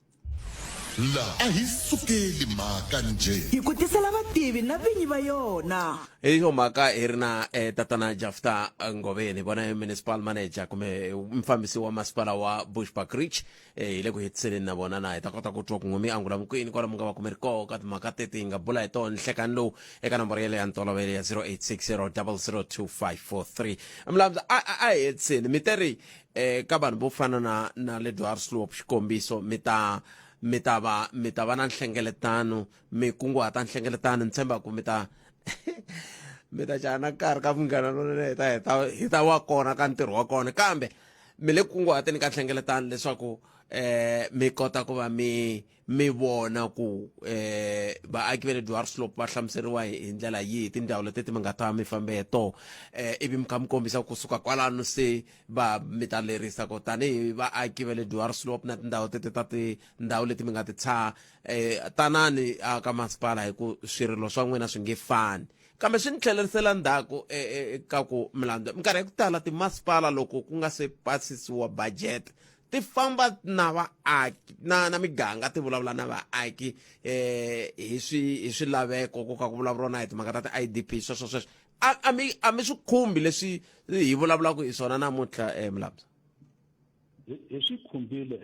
la a hi sukeli mhaka nje hi ku tisela vativi na vinyi va yona. Hi yo mhaka hi ri na tatana Jafta Ngoveni vona municipal manager kumbe mfambisi wa masipala wa Bushbuckridge hi le ku hetiseleni na vona na hi ta kota ku twa ku n'wimi angula mukwini kwala mu nga va kumeri koho ka timhaka teti hi nga bula hi tona nhlekani lowu eka nomboro yele ya ntolovelo ya 0860002543. Mlamza a hi hetiseni mi teri ka vanhu vo fana na le Dwarsloop xikombiso mi ta va na nhlengeletano mi kunguhata nhlengeletano ni tshemba ku mi ta jana nkarhi ka munghana lone hi ta wa kona ka ntirho wa kona, kambe mi le kunguhateni ka nhlengeletano leswaku mi kota ku va mi vona ku vaaki va le Dwarsloop va hlamuseriwa hi ndlela yihi tindhawu leti mi nga ta mi fambe hi tona ivi mi kha mi kombisa kusuka kwalano se mi ta lerisa ku tanihi vaaki va le Dwarsloop na tindhawu tindhawu leti mi nga ti tanani ka masipala hi ku swirilo swa n'wina swi nge fani, kambe swi ni tlhelerisela ndzhaku ka ku Mlamza minkarhi ya ku tala timasipala loko ku nga se pasisiwa budget ti famba na vaaki na miganga ti vulavula na vaaki hi swilaveko ku ka ku vulavuriwa na hi timhaka ta ti-IDP sweswo a mi swi khumbi leswi hi vulavulaka hi swona namuntlha Mlamza? Hi swi khumbile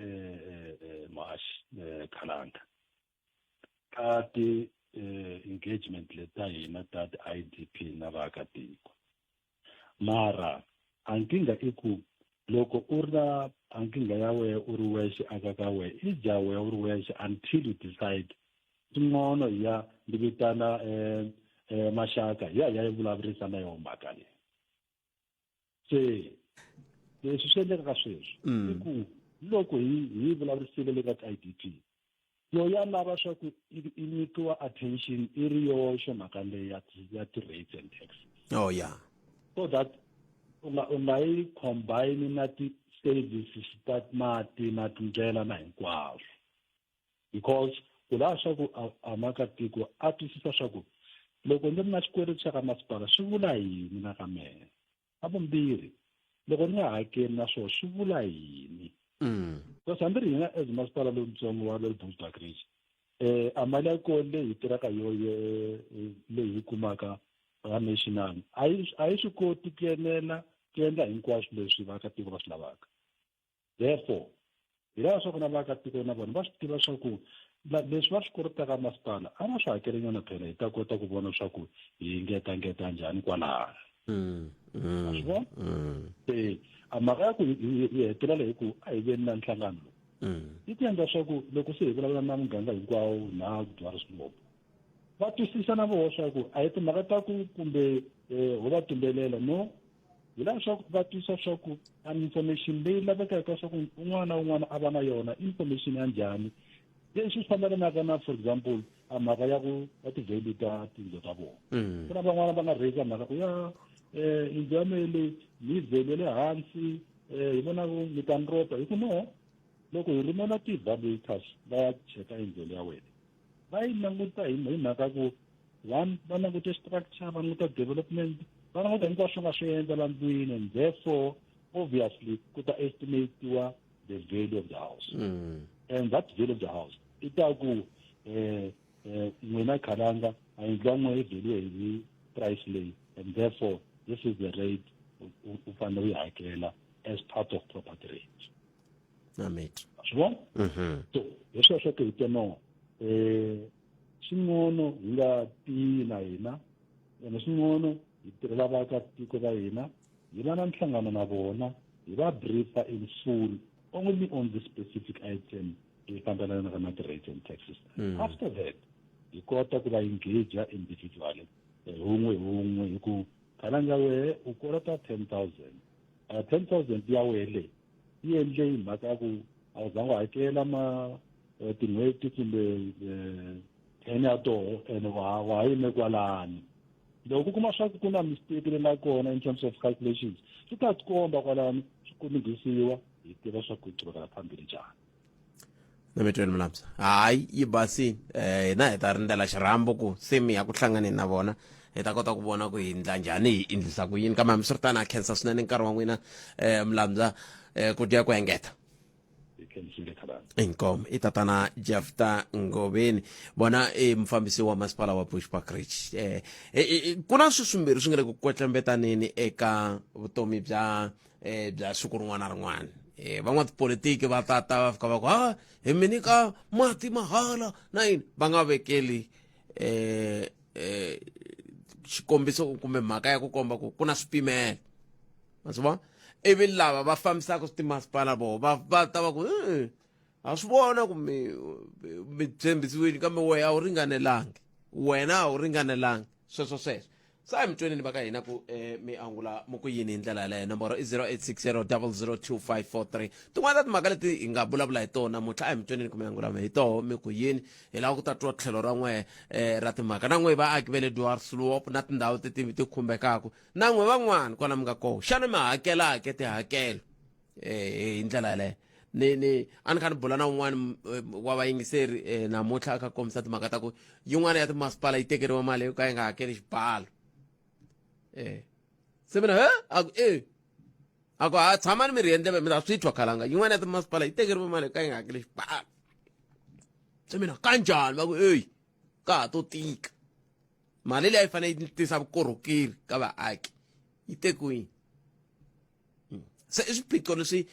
Mahashi Khalanga ka ti-engagement leta hina ta ti-IDP na vaakatiko, mara a nkingha i ku loko u ri na a nkingha ya wehe u ri wexe aka ka wehe i dya wehe u ri wexe until you decide tin'wana ya ndi vitana maxaka ya vulavurisa na yona mhaka leyi. Se leswi swi endleka ka sweswi i ku loko hi vulavurisile le ka ti-IDP yo ya lava swa ku i nyikiwa attention i ri yoxe mhaka leyi ya ti-rates and taxes. Oh yeah. So that u nga yi combine na ti-services ta mati na tindlela na hinkwaswo, because ku lava swa ku amakatiko a twisisa swa ku loko ndzi ri na xikweleti xa ka masipala swi vula yini na ka mena, a vumbirhi loko ni nga hakeli na swona swi vula yini. Because hambi ri hina as masipala lowutsongo wa le Bushbuckridge a mali ya kona leyi hi tirhaka leyi hi kumaka ka national a yi swi koti ku endla hinkwaswo leswi vaakatiko va swi lavaka. Therefore hi lava swa ku na vaakatiko na vona va swi tiva swa ku leswi va swi kolotaka masipala a va swi hakeli nyana phela hi ta kota ku vona swa ku hi ngeta njhani kwalaha. Swi vona a mhaka ya ku hi hetelela hi ku a hi veni na nhlangano yi ti endla swa ku loko se hi vulavula na muganga hinkwawo na Dwarsloop va twisisa na voho swa ku a hi timhaka ta ku kumbe ho va tumbelela no, hi laha swa ku va tisa swa ku information leyi lavekaka swa ku un'wana na un'wana a va na yona information ya njhani leswi swi fambelanaka na for example mhaka ya ku ya ti-value ta tiyindlu ta vona ku na van'wana va nga rheza mhaka ku ya yindlu ya mehe leyi ni value le hansi hi vona ku mi ta ni ropa hi ku no loko hi rhumela ti-valuators va ya cheka yindlu ya wena va yi languta hi mhaka ku one va languta structure va languta development va languta hinkwaswo nga swi endla la ndlwini and therefore obviously ku ta estimatiwa the value of the house and that value of the house i ta ku n'wina khalanga a yindlu ya n'we yi value hi price leyi and therefore this is the rate u fanele u yi hakela as part of property rate swi vona so hi sweswo ku hi teno swin'wana hi nga tiyi na hina ene swin'wana hi tirhela vaakatiko va hina hi va na nhlangano na vona hi va briefer in full only on the specific item leyi fambelanaka na ti-rates and taxes after that hi kota ku va engage individually hun'we hi ku khalanga wehe u kolota 10,000 10,000 ya wehe leyi yi endle hi mhaka ku a wu zangi u hakela tin'hweti kumbe 10 ya toho ene wa yime kwalani loko ku kuma swa ku ku na mistake leyi nga kona in terms of calculations swi ta tikomba kwalani swi kombisiwa hi tiva swa ku qhubekela phambili njhani Nametweni Mlamza hayi yi basini hina hi ta rindzela xirhambo ku semi ya ku hlanganeni na vona hi ta kota ku vona ku hi ndla njhani hi endlisa ku yini kambe hambiswiritano ha khensa swinene nkarhi wa n'wina Mlamza ku dya ku engeta inkomo i tatana Jefta Ngobeni bona mufambisi wa masipala wa Bushbuckridge ku na swiswimbirhi swi nga le ku kwetlembetani eka vutomi bya siku rin'wana na rin'wana van'watipolitiki va tata va fika va ku hi mi nyika mati mahala na yini va nga vekeli xikombiso kumbe mhaka ya ku komba ku na swipimelo ma swi vona ivi lava va fambisaka timasipala voho va ta va ku ha swi vona ku mi tshembisiwile kambe wena a wu ringanelangi sweswo sa hi mitwenini va ka hina ku mi angula mo ku yini hi ndlela yaleyo nomboro i 0860002543 tin'wana ta timhaka leti hi nga vulavula hi tona mutlha a hi mitwenini ku mi angula hi toho mi ku yini hi lava ku tatiwa tlhelo ra n'we ra timhaka na n'we vaaki va le Dwarsloop na tindhawu ti khumbekaka na n'we van'wana kwala mi nga koho xana mi hakelake tihakelo hi ndlela yaleyo ni a ni kha ni bula na un'wana wa vayingiseri namuntlha a kha kombisa timhaka ta ku yin'wana ya timasipala yi tekeriwa mali yo ka yi nga hakeli xibalo se mina ako tshama ni mi riendle mi ta swi twa khalanga yin'wana ya timasipala yi tekeriwa mali yo ka yi nga hakeli xibalo se mina kanjhani va ku ka ha to tika mali leyi a yi fanele yi tisa vukorhokeri ka vaaki yi tekiwini se i swiphiqo leswi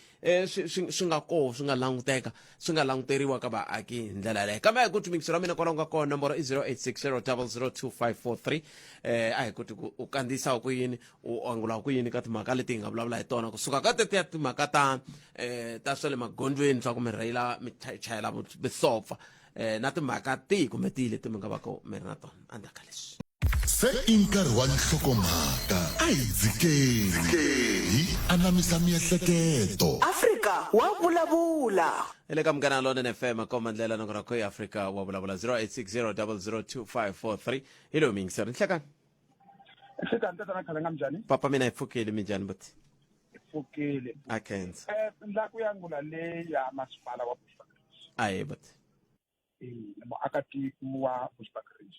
swi nga koho swi nga languteka swi nga languteriwa ka vaaki hi ndlela yaleyo kambe a hi koti mikisi ra mina kwalaho nga kona nomboro i 0860002543 a hi koti ku u kandziyisa ku yini u angula ku yini ka timhaka leti hi nga vulavula hi tona kusuka ka tetiya timhaka ta swa le magondlweni swa ku mi rheyila mi chayela visopfa na timhaka tihi kumbe tihi leti mi nga va ku mi ri na tona endzhaku ka leswi se i nkarhi wa nhlokomhaka a hi dzikeni hi anamisa miehleketo Afrika wa vulavula ele ka Munghana Lonene FM koma ndlela nongora ko Afrika wa vulavula 0860002543 hello mingisi rihlakani Hlekani tatana khalanga njani papa mina ifukile minjani buti ifukile akhenza ndla ku yangula le ya masipala wa Bushbuckridge aye buti mo akatiko wa Bushbuckridge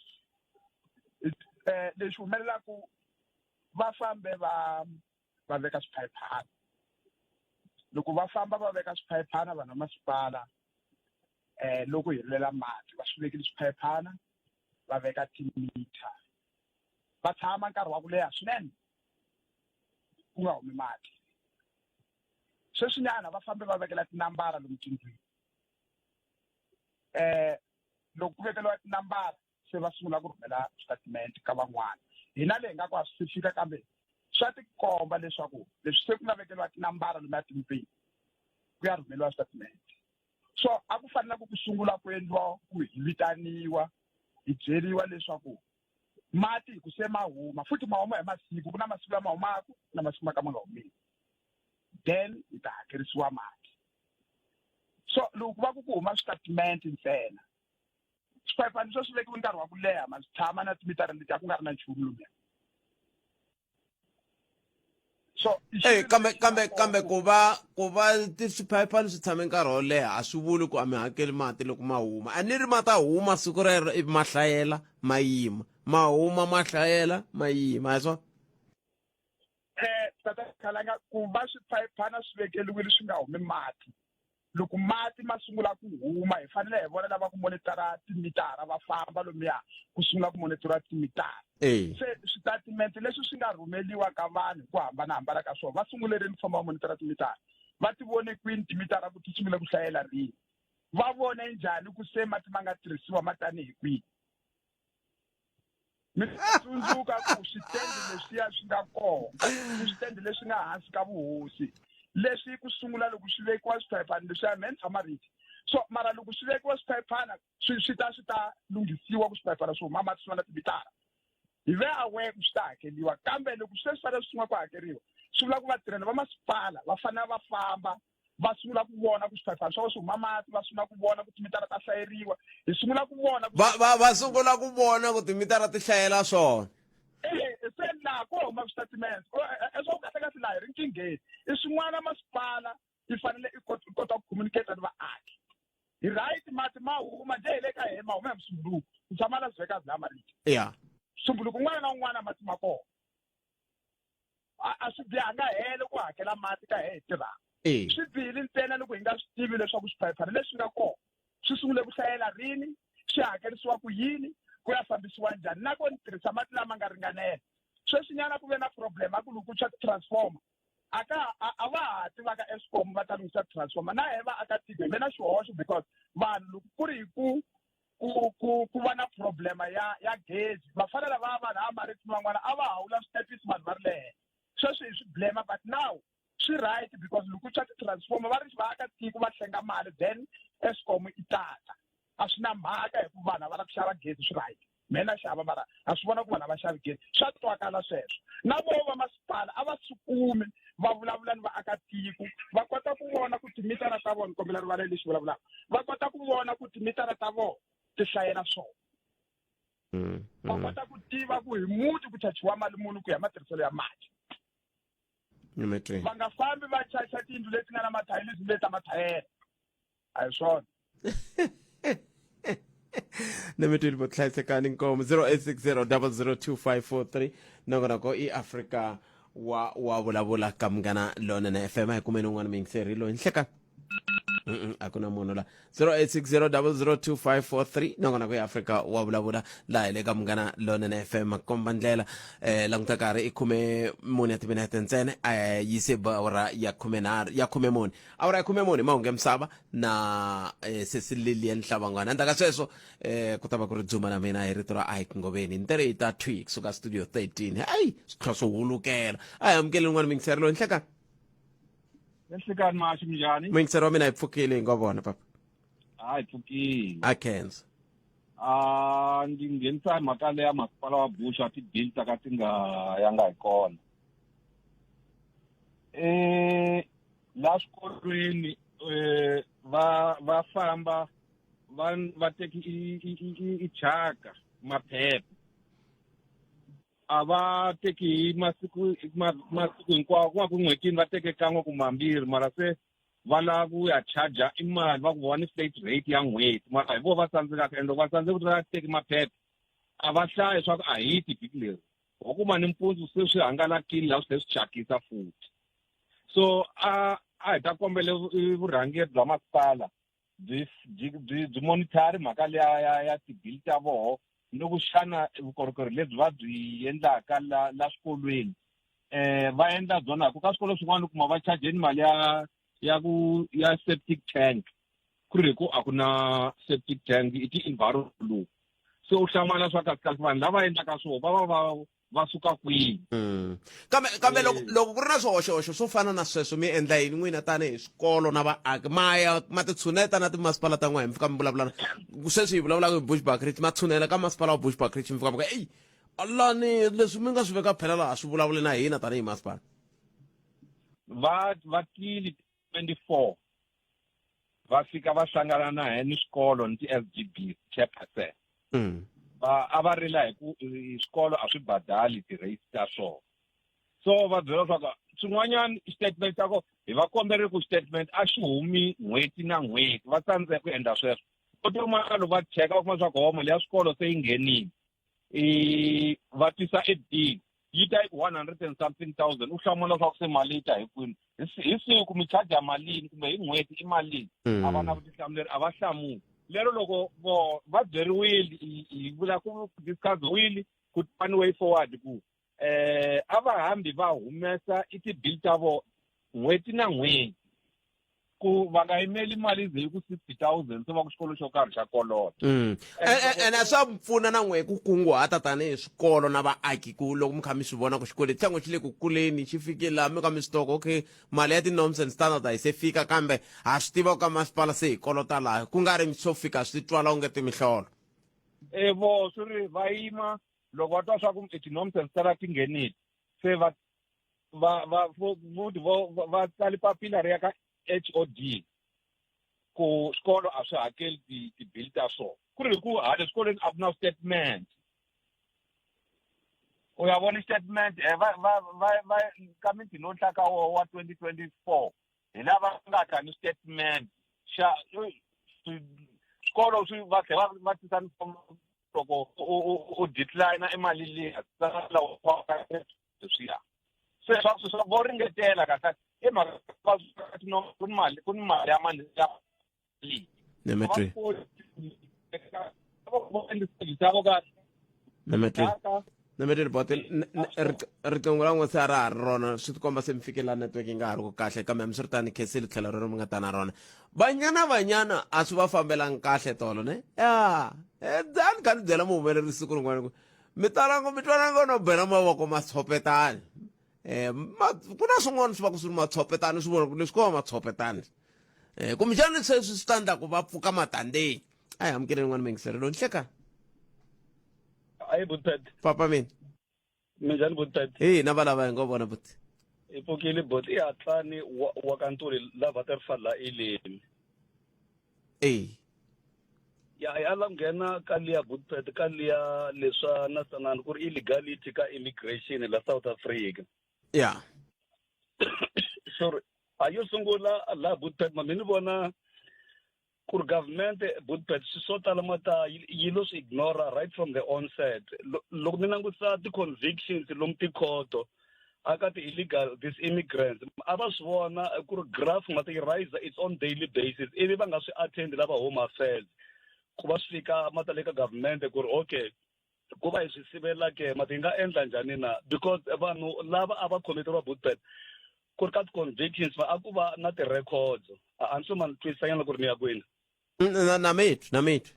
leswi humelela ku va fambe va veka swiphayiphana loko va famba va veka swiphayiphana vanhu va masipala loko hi helela mati va swi vekile swiphayiphana va veka timita va tshama nkarhi wa ku leha swinene ku nga humi mati sweswinyana va fambe va vekela tinambara lomu tindlwini loko ku vekeliwa tinambara se va sungula ku rhumela statement ka van'wana hina leyi nga ku a swi fika kambe swa tikomba leswaku leswi se ku nga vekeliwa tinambara lomu ya tindlwini ku ya rhumeliwa statement so a ku fanele ku sungula ku endliwa ku hi vitaniwa hi byeriwa leswaku mati ku se ma huma futhi ma huma hi masiku ku na masiku lama humaka na masiku ma nga humeki then yi ta hakerisiwa mati so loko va ku huma statement ntsena swiphayiphani swo swi vekiwe nkarhi wa ku leha ma swi tshama na timitara leti ku nga ri na nchumu luya so kambe ku va swiphayiphani swi tshame nkarhi wo leha a swi vuli ku a mi hakeli mati loko ma huma a ni ri ma ta huma siku rero ivi ma hlayela ma yima ma huma ma hlayela ma yima hi swona tata khalanga ku va swiphayiphana swi vekeliwile swi nga humi mati loko mati ma sungula ku huma hi fanele hi vona lava ku monitora timitara va famba lomuya ku sungula ku monitora timitara se switatimende leswi swi nga rhumeliwa ka vanhu ku hambanahambana ka swona va sungulerini ku famba va monitora timitara va ti vone kwini timitara ku ti sungule ku hlayela rini va vone njhani ku se mati ma nga tirhisiwa ma tanihi kwihi mi tsundzuka ku switendi leswiya swi nga kona switendi leswi nga hansi ka vuhosi leswi ku sungula loko swi vekiwa swiphayiphana leswiya me ni tshama riti so mara loko swi vekiwa swiphayiphana swi ta lunghisiwa ku swiphayiphana swi huma mati swi na timitara hi ve aware ku swi ta hakeriwa kambe loko swi fanele swi sungula ku hakeriwa swi vula ku vatirhela va masipala va fanele va famba va sungula ku vona ku swiphayiphana swa swi huma mati va sungula ku vona ku timitara ta hlayeriwa hi sungula ku vona va sungula ku vona ku timitara ti hlayela swona se na ko huma statement eswo kahlekahle laha hi ri nkingeni i swin'wana masipala yi fanele i kota ku communicate na vaaki hi right mati ma huma nje hi le ka hema huma hi Msumbuluku ku tshama Las Vegas la mariti Msumbuluku un'wana na un'wana mati ma kona a swi bihanga hele ku hakela mati ka hi tirhaka swi bihile ntsena loko hi nga swi tivi leswaku swiphayiphana leswi nga kona swi sungule ku hlayela rini swi hakerisiwa ku yini ku ya fambisiwa njhani na ku ni tirhisa mati lama nga ringanela sweswinyana ku ve na problem a ku loko ku transformer a va ha tiva ka Eskom va ta lunghisa transformer na he vaakatiko hi ve na xihoxo because vanhu loko ku ri hi ku va na problema ya gezi va fanele va vanhu a mariti van'wana a va hawula switepisi vanhu va ri le henhla sweswi hi swi blame but now swi right because loko ku transformer va ri vaakatiko va hlenga mali then Eskom yi tata a swi na mhaka hi ku vanhu va la ku xava gezi swi right mina xava mara a swi vona ku vanhu va xavi gezi swa twakala sweswo na vova masipala a va sukumi va vulavula ni vaakatiko va kota ku vona ku timitara ta vona kombela rivaleni lexi vulavulaka va kota ku vona ku timitara ta vona ti hlayela swona va kota ku tiva ku hi muti ku chachiwa mali muni ku ya matirhiselo ya mati va nga fambi va chacha tiyindlu leti nga na mathayere leti leta mathayere a hi swona nemetweli vo hlayisekani nkomo 0860002543 nongonoko i Africa wa vulavula ka Munghana Lonene FM hi kumeni un'wana mingiseri loyi nhleka a ku na munhu la 0860002543 nongonoko i Africa wa vulavula laha le ka Munghana Lonene FM komba ndlela languta karhi i 14 timinete ntsena yise bawra ya 14 awra ya 14 mahungu misava na Cecilia Nhlabangwana ndaka sweswo ku ta va ku ri dzuma na mina hi rito ra Ike Ngoveni ntere ta tweak suka studio 13 hayi swo hulukela amukele un'wana mingiseri loyi nhleka Nhlekani mashi njani? Mingiseri wa mina ipfukile ngobona papa. Hayi pfukile. I can't. Ndingenisa mhaka leya masipala wa Bush ati bill ta ka tinga yanga ikona. La swikolweni va famba va teki i chaka maphepha. A va teki masiku hinkwawo ku va ku n'hwetini va teke kan'we kumbe mambirhi mara se va lava ku ya charger i mali va ku va ni state rate ya n'hweti mara hi vo va tsandzekaka ende loko va tsandzeka ku va teki maphepha a va hlayi swa ku a hi ti vhiki leri wa kuma ni mpundzu se swi hangalakile laha swi tlhe swi chakisa futhi so a hi ta kombela vurhangeri bya masipala byi monitari mhaka leya ya tibill ta voho loko xana vukorhokeri lebyi va byi endlaka la swikolweni va endla byona ku ka swikolo swin'wana kuma va chargeni mali ya septic tank ku ri ku a ku na septic tank i ti-environment so u hlamala swa kahle vanhu lava endlaka swoho va suka kwihi kambe loko ku ri na swihoxohoxo swo fana na sweswo mi endla yini n'wina tanihi swikolo na vaaki ma titshuneta na timasipala ta n'wina mi fika mi vulavulana sweswi hi vulavulaka hi Bushbuckridge ma tshunela ka masipala wa Bushbuckridge mi fika mi ka eyi allani leswi mi nga swi veka phela laha swi vulavule na hina tanihi masipala va tili 24 va fika va hlangana na hina xikolo ni ti-SGB chairperson a va rila hi ku xikolo a swi badali ti-rates ta swona so va byela swa ku swin'wanyana statement ta ko hi va kombere ku statement a xi humi n'hweti na n'hweti va tsandzeka ku endla sweswo kotomaka loko va cheka va kuma swa ku mali ya swikolo se yi nghenile va tisa edini yi ta 100 and something thousand u hlamula swa ku se mali yi ta hi kwini hi siku mi charge malini kumbe hi n'hweti i malini a va na vutihlamuleri a va hlamuli lero loko va byeriwile hi vula ku discuss-wile ku one way forward ku a va hambi va humesa i ti-bill ta vo n'hweti na n'hweti ku va nga yimeli mali ze hi ku 60,000 se va ku xikolo xo karhi xa kolota ene swa pfuna na n'we ku kunguhata tanihi swikolo na vaaki ku loko mi kha mi swi vona ku xikweleti xa n'we xi le ku kuleni xi fike laha mi ka mi swi tiva okay mali ya ti-norms and standard a yi se fika kambe ha swi tiva ka masipala se hi kolota laha ku nga ri swo fika swi twala u nge ti mihlolo vo swi ri va yima loko va twa swa ku ti-norms and standard ti nghenile se va tsali papila ri ya ka HOD ku xikolo a swi hakeli ti-bill ta swona ku ri ku hala swikolweni a ku na statement u ya vona statement va ka mintinhontlha ka wa 2024 hi lava nga ta ni statement xa swikolo swi va tlhela va tisa loko u decline i mali leyi leswiya se swa vo ringetela kahle i mhaka ku ni mali ya mali ya nemetri bote riqingho ra n'we se a ra ha ri rona swi tikomba se mi fikela network yi nga ha ri ku kahle kambe mi swi ri tani khesile tlhelo rero mi nga ta na rona banyana a swi va fambelangi kahle tolo ne ya dzani kha ni byela muhumelerisi siku rin'wana ku mi twanango no bela mavoko matshopetani ku na swin'wana swi va ku swi ri matshopetani swi vona ku leswi ko va matshopetani kumbexani sweswi swi ta endla ku va pfuka matandeni a hi amukeleni n'wana mingiselelo ni hleka hayi Buthphet papa mina minjhani Buthphet na valava hi ngo vona buti i pfukile but i hatlani wa kantuli la Waterfall la ileni ya la nghena ka liya Buthphet ka liya leswa na sanani ku ri illegality ka immigration la South Africa sorry ayo sungula la Buthphet mina ni vona ku ri government Buthphet swi swo tala mata yi lo swi ignora right from the onset loko ni langutisa ti-convictions lomu tikhoto aka ti-illegal these immigrants a va swi vona ku ri graph mata yi rise its on daily basis ivi va nga swi attend lava home affairs ku va swi fika mata le ka government ku ri okay ku va hi swi sivela ke mata yi nga endla njhani na because vanhu lava a va khometeriwa Buthphet ku ri ka ti-convictions a ku va na ti-records a ni swi ma ni twisisanyana ku ri ni ya kwini na mitu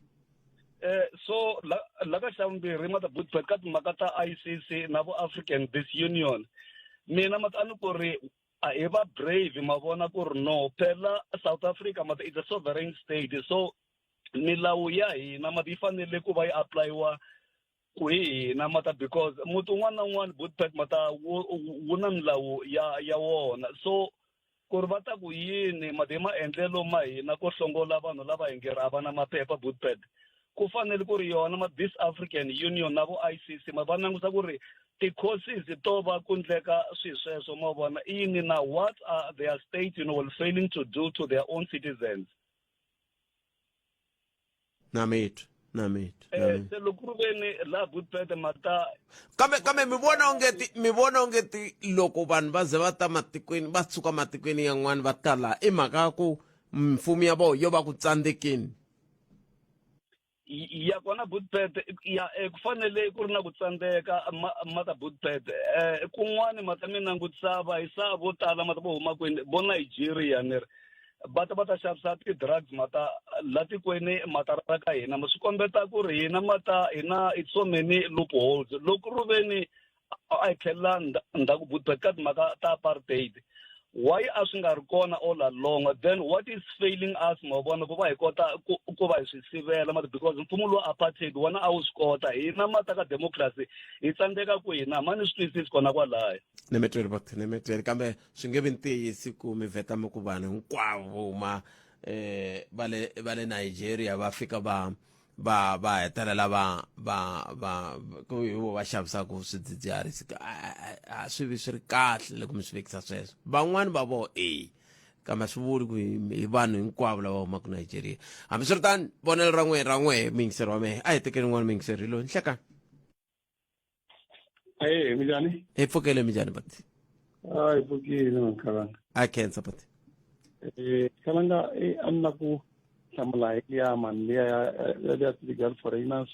so la ka xavumbirhi mata Buthphet ka timhaka ta ICC na vo African Disunion mina mata ani ku ri a hi va brave ma vona ku ri no phela South Africa mata it's a sovereign state so milawu ya hina mata yi fanele ku va yi applyiwa ku hi hina mata because muti un'wana na un'wana Buthphet mata wu na milawu ya wona so ku ri va ta ku yini mata hi maendlelo ma hina ku hlongola vanhu lava hi nge ri a va na maphepha Buthphet ku fanele ku ri yona ma this African Union na vo ICC ma va langusa ku ri ti-causes to va ku ndleka swilo sweswo ma vona yini na what are their state failing to do to their own citizens na mitu se loko ri veni la Buthphet mata kambe mi vona ongeti loko vanhu va ze va ta matikweni va suka matikweni yan'wana va tala i mhaka ku mfumo ya vona yo va ku tsandzekeni ya kona Buthphet ya ku fanele ku ri na ku tsandzeka mata Buthphet kun'wana mata mi langutisa va hisa vo tala mata vo huma kwini vo Nigeria ni ri va ta xavisa ti-drugs mata la tikweni mata ra ka hina ma swi kombeta ku ri hina mata hina it's so many loopholes loko ri veni a hi tlhelela ndzhaku Buthphet ka timhaka ta apartheid why a swi nga ri kona all along? Then what is failing us ma vona ku va hi kota ku va hi swi sivela mati, because mfumo lowu apartheid wona a wu swi kota, hina mata ka democracy hi tsandzeka ku hina mani swi twisisi kona kwalaya. ni mi tweri ni mi tweri kambe swi nge vi ntiyisi ku mi vheta mi ku vanhu hinkwavo ma va le Nigeria va fika va hetelela va xavisaka swidzidziharisi. A swi vi swi ri kahle loko mi swi vekisa sweswo. Van'wani va vo kambe swi vuli ku hi vanhu hinkwavo lava humaka Nigeria. Hambi swi ri tani vonelo ra n'we mingiseri wa mehe a hi tekeni n'wana mingiseri loyi nhlekani. Minjhani? Hi pfukele minjhani bati? Hi pfukile Khalanga. A khensa bati. Khalanga a ni la ku hlamula hi liya mani liya ti-legal foreigners.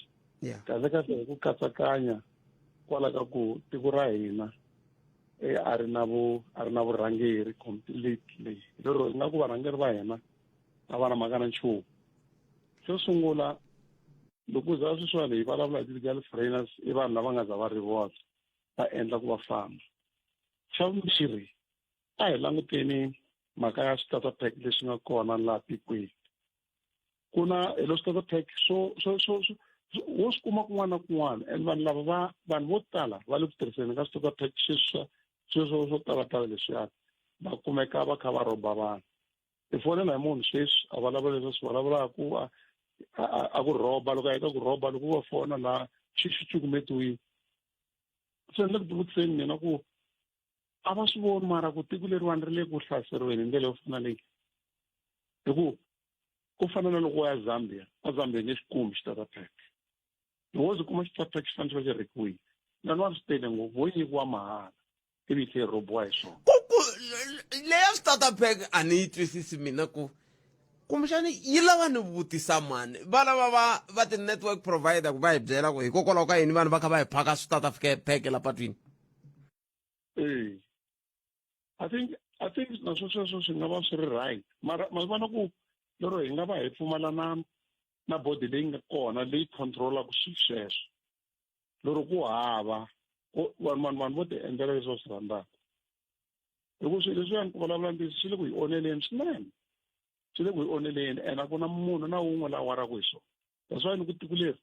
Kahle hi ku katsakanya kwala ka ku tiko ra hina a ri na vurhangeri completely. Lero nga ku varhangeri va hina a va na mhaka na nchumu. Xo sungula loko za sweswiwani hi vulavula hi ti-legal foreigners i vanhu lava nga za va rivola va endla ku va famba. Xa vumbirhi a hi languteni mhaka ya starter pack leswi nga kona laha tikweni. Ku na elo starter pack wo swi kuma kun'wana na kun'wana, and vanhu vo tala va le ku tirhiseni ka starter pack sweswo swo talatala leswiyani va kumeka va kha va rhoba vanhu. Hi fonela hi munhu sweswi a vulavula leswi swi vulavulaka ku a ku rhoba, loko a heta ku rhoba loko va fona laha xi cukumetiwile. Swi endle ku tivutiseni mina ku a va swi voni mara ku tiko leriwani ri le ku hlaseriweni hi ndlela yo fana leyi. Hi ku fana na loko ya Zambia, Zambia nge xi kumi starter pack. Loko u kuma starter pack xi fanele xi va xi rekiwile. Vanhu va swi tele ngopfu vo nyikiwa mahala ivi tlhe rhobiwa hi swona. Leya starter pack a ni yi twisisi mina ku kumbexani yi lava ni vutisa mani va lava va ti-network provider ku va hi byela ku hikokwalaho ka yini vanhu va kha va hi phaka starter pack la patwini. I think naswo sweswo swi nga va swi ri right, mara ma vona ku lero hi nga va hi pfumala na body leyi nga kona leyi controlaka swilo sweswo. Lero ku hava vanhu vo ti endlela leswi va swi rhandzaka. Loko swilo leswiyani ku vulavula ntiyiso swi le ku hi onheleni swinene, swi le ku hi onheleni, and a ku na munhu na wun'we la waraka hi swona. That's why ni ku tiko leri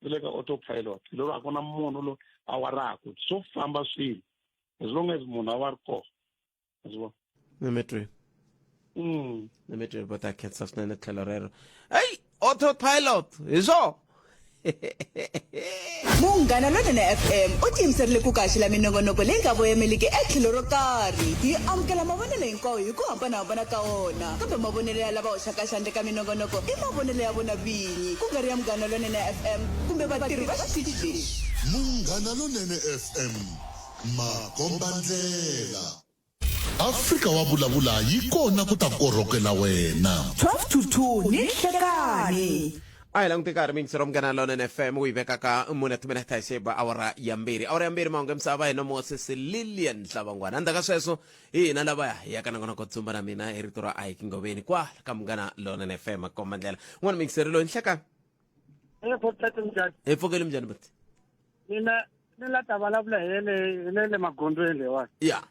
ri le ka autopilot, lero a ku na munhu loyi a waraka swo famba swilo as long as munhu a va ri kona. Nimetwe but I can't sustain it tlhelo. Hey, autopilot hi swona. Munghana Lonene FM u tiyimiserile ku kaxila minongonoko leyi nga voyameliki etlhelo ro karhi. Hi amukela mavonelo hinkwawo hi ku hambanahambana ka wona, kambe mavonelo ya lava hoxaka xandla ka minongonoko i mavonelo ya vona vinyi, ku nga ri ya Munghana Lonene FM kumbe vatirhi va xitichi lexi. Munghana Lonene FM, makombandlela. Afrika wa vulavula yi kona ku ta korhokela wena. 12 to 2 ni nhlekani. A hi langute karhi mingisero Munghana Lonene FM u yi veka ka mune timinete hi xiba awara ya mbirhi mahungu emisava hi na Moses Lilian Hlavangwana. Andza ka sweswo hi hina lavaya hi yaka nongonoko tsumba na mina hi rito ra Ike Ngoveni kwa ka Munghana Lonene FM makombandlela. N'wana mingiseri loyi nhlekani. Hi pfukeli minjhani buti? Mina ni la ta vulavula hi le magondweni leyiwani. Ya.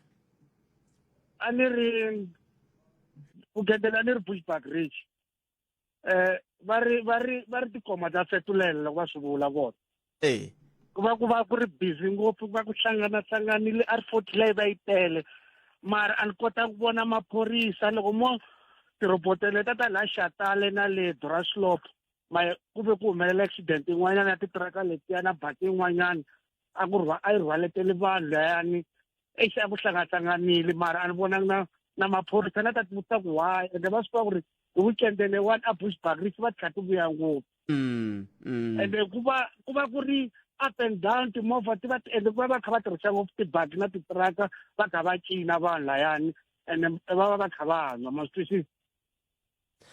A ni ri ku gedela ni ri Bushbuck Ridge. Va ri tikoma ta fetulela loko va swi vula vona. Ku va ku ri busy ngopfu, va ku hlanganile R40 leyi va yi tele, mara a ni kota ku vona maphorisa loko mo tirobotele ta la Xatale na le Drasloop ku ve ku humelela accident yin'wanyana ya titiraka letiya na baki yin'wanyana a yi rhwaletele vanhu layani a ku hlanganile, mara a ni vonanga na maphorisa na ta tivuta ku why, ende va swi tiva ku ri hi weekend leyiwani a Bushbuck Ridge va tlhela ti vuya ngopfu. Ende ku va ku ri up and down, timovha ti va ende ku va kha va tirhisa ngopfu tibaki na titiraka va kha va cina vanhu layani, ende va kha va hanya ma swi twisisi.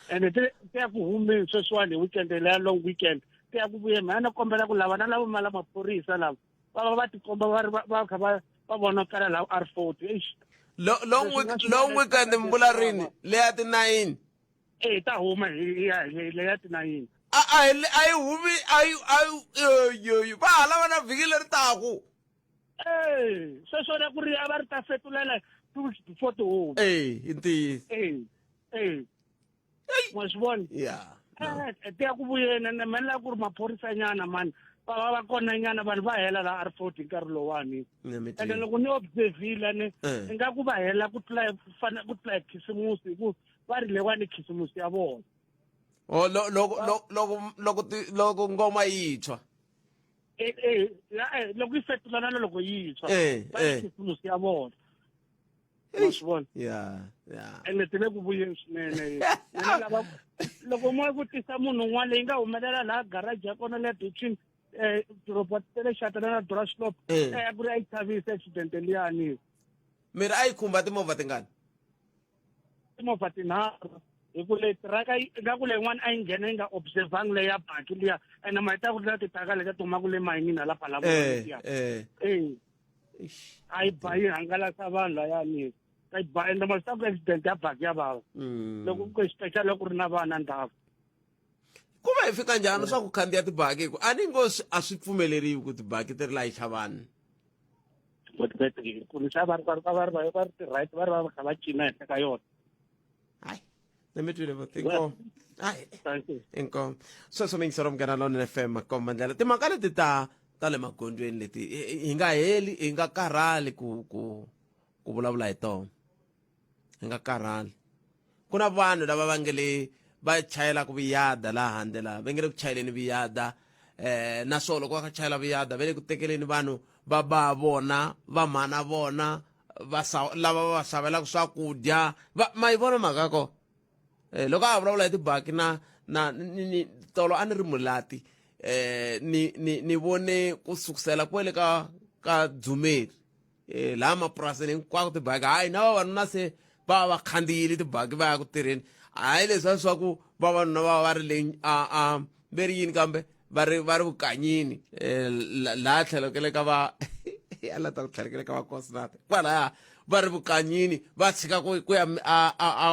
Ende ti ya ku humeni sweswiwani hi weekend leya long weekend ti ya ku vuyeni. A ni kombela ku lava na lavo mala maphorisa lava va tikomba va kha va vonakala laha R40. Long weekend mbula rini leya ti-9 ta huma leya ti-9 a yi humi va ha lava na vhiki leri taku. sweswona ku ri a va ri ta fetulela 2 weeks before the home indeed masibona tekubuyena nemela ku ri maphorisa nyana man va kona nyana vanhu va hela la R40 nkarhi lowani ene loko ni observile ni ingaku va hela ku tlula khisimusi ku va ri lewani khisimusi ya vona loko ngoma yitshwa loko yi fetulana na loko yitshwa va ri khisimusi ya vona masibona ene tile ku vuyeni swinene loko mo vutisa munhu un'wana leyi nga humelela laha garage ya kona le between robot tele shatana na Drashloop ku ri a yi chavisa accident liyani miri a yi khumba timovha tingani timovha tinharhu hi ku le tiraka nga ku leyin'wana a yi nghena yi nga observangi leyi ya baki liya ene ma yi ta ku ri na titaka leti tumaku le mayinini hala phalavoya a yi ba yi hangalasa vanhu layani a yi ba ende masita ku accident ya baki ya vava loko ku special loko ri na vana ndhawu ku va hi fika njhani swa ku khandziya tibaki hi ku a ni ngo a swi pfumeleriwi ku tibaki ti ri layicha vanhu ku ri xa va ri ti-right va ri va kha va cina henhla ka yona ni mi twile vo inkomo sweswo mi yingisela Munghana Lonene FM makomba ndlela timhaka leti ta le magondzweni leti hi nga heli hi nga karhali ku vulavula hi tona hi nga karhali ku na vanhu lava va nge le va chayelaka viyada laha handle laha va nge le ku chayeleni viyada naswona loko va kha chayela viyada va le ku tekeleni vanhu va vona va mhana vona lava va xavelaka swakudya ma yi vona mhaka ko loko a vulavula hi tibaki ni tolo a ni ri mulati ni vone ku sukusela kwele ka Dzumeri laha mapurasini hinkwako tibaki hayi na vavanuna se va va khandziyile tibaki va ya ku tirheni hayi leswiya swa ku vavanuna va ri le ve ri yini kambe va ri vukanyini laha tlhelekele ka va ala ta ku tlhelekele ka vakosnata kwalaya va ri vukanyini va tshika ku ya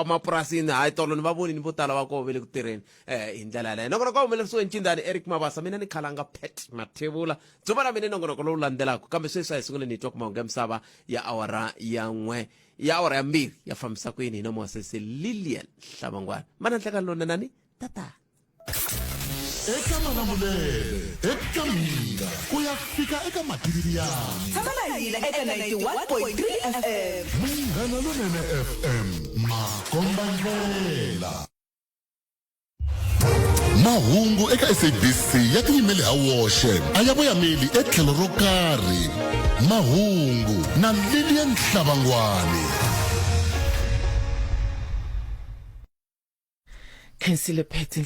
mapurasini hayi tolo ni va vonini vo tala va koho ve le ku tirheni hi ndlela yaleyo nongonoko wa humelerisiwe ncindani Eric Mabasa mina ni khalanga Pet Mathebula dzuva ra mina nongonoko lowu landzelaka kambe sweswi hi sungule ni twa ku mahungu ya misava ya awara ya 1 ya awara ya 2 ya fambisa ku yini hi nomo sese Lilian Hlavangwana mana nhlekani lonenani tata eka Malamulele eka mina ku ya fika eka Matiriyani tshama hina eka 91.3 FM Munghana Lonene FM makomba ndlela mahungu eka SABC ya tiyimele ha woxe a ya voyameli etlhelo ro karhi mahungu na Lilian Hlavangwane Councillor Pet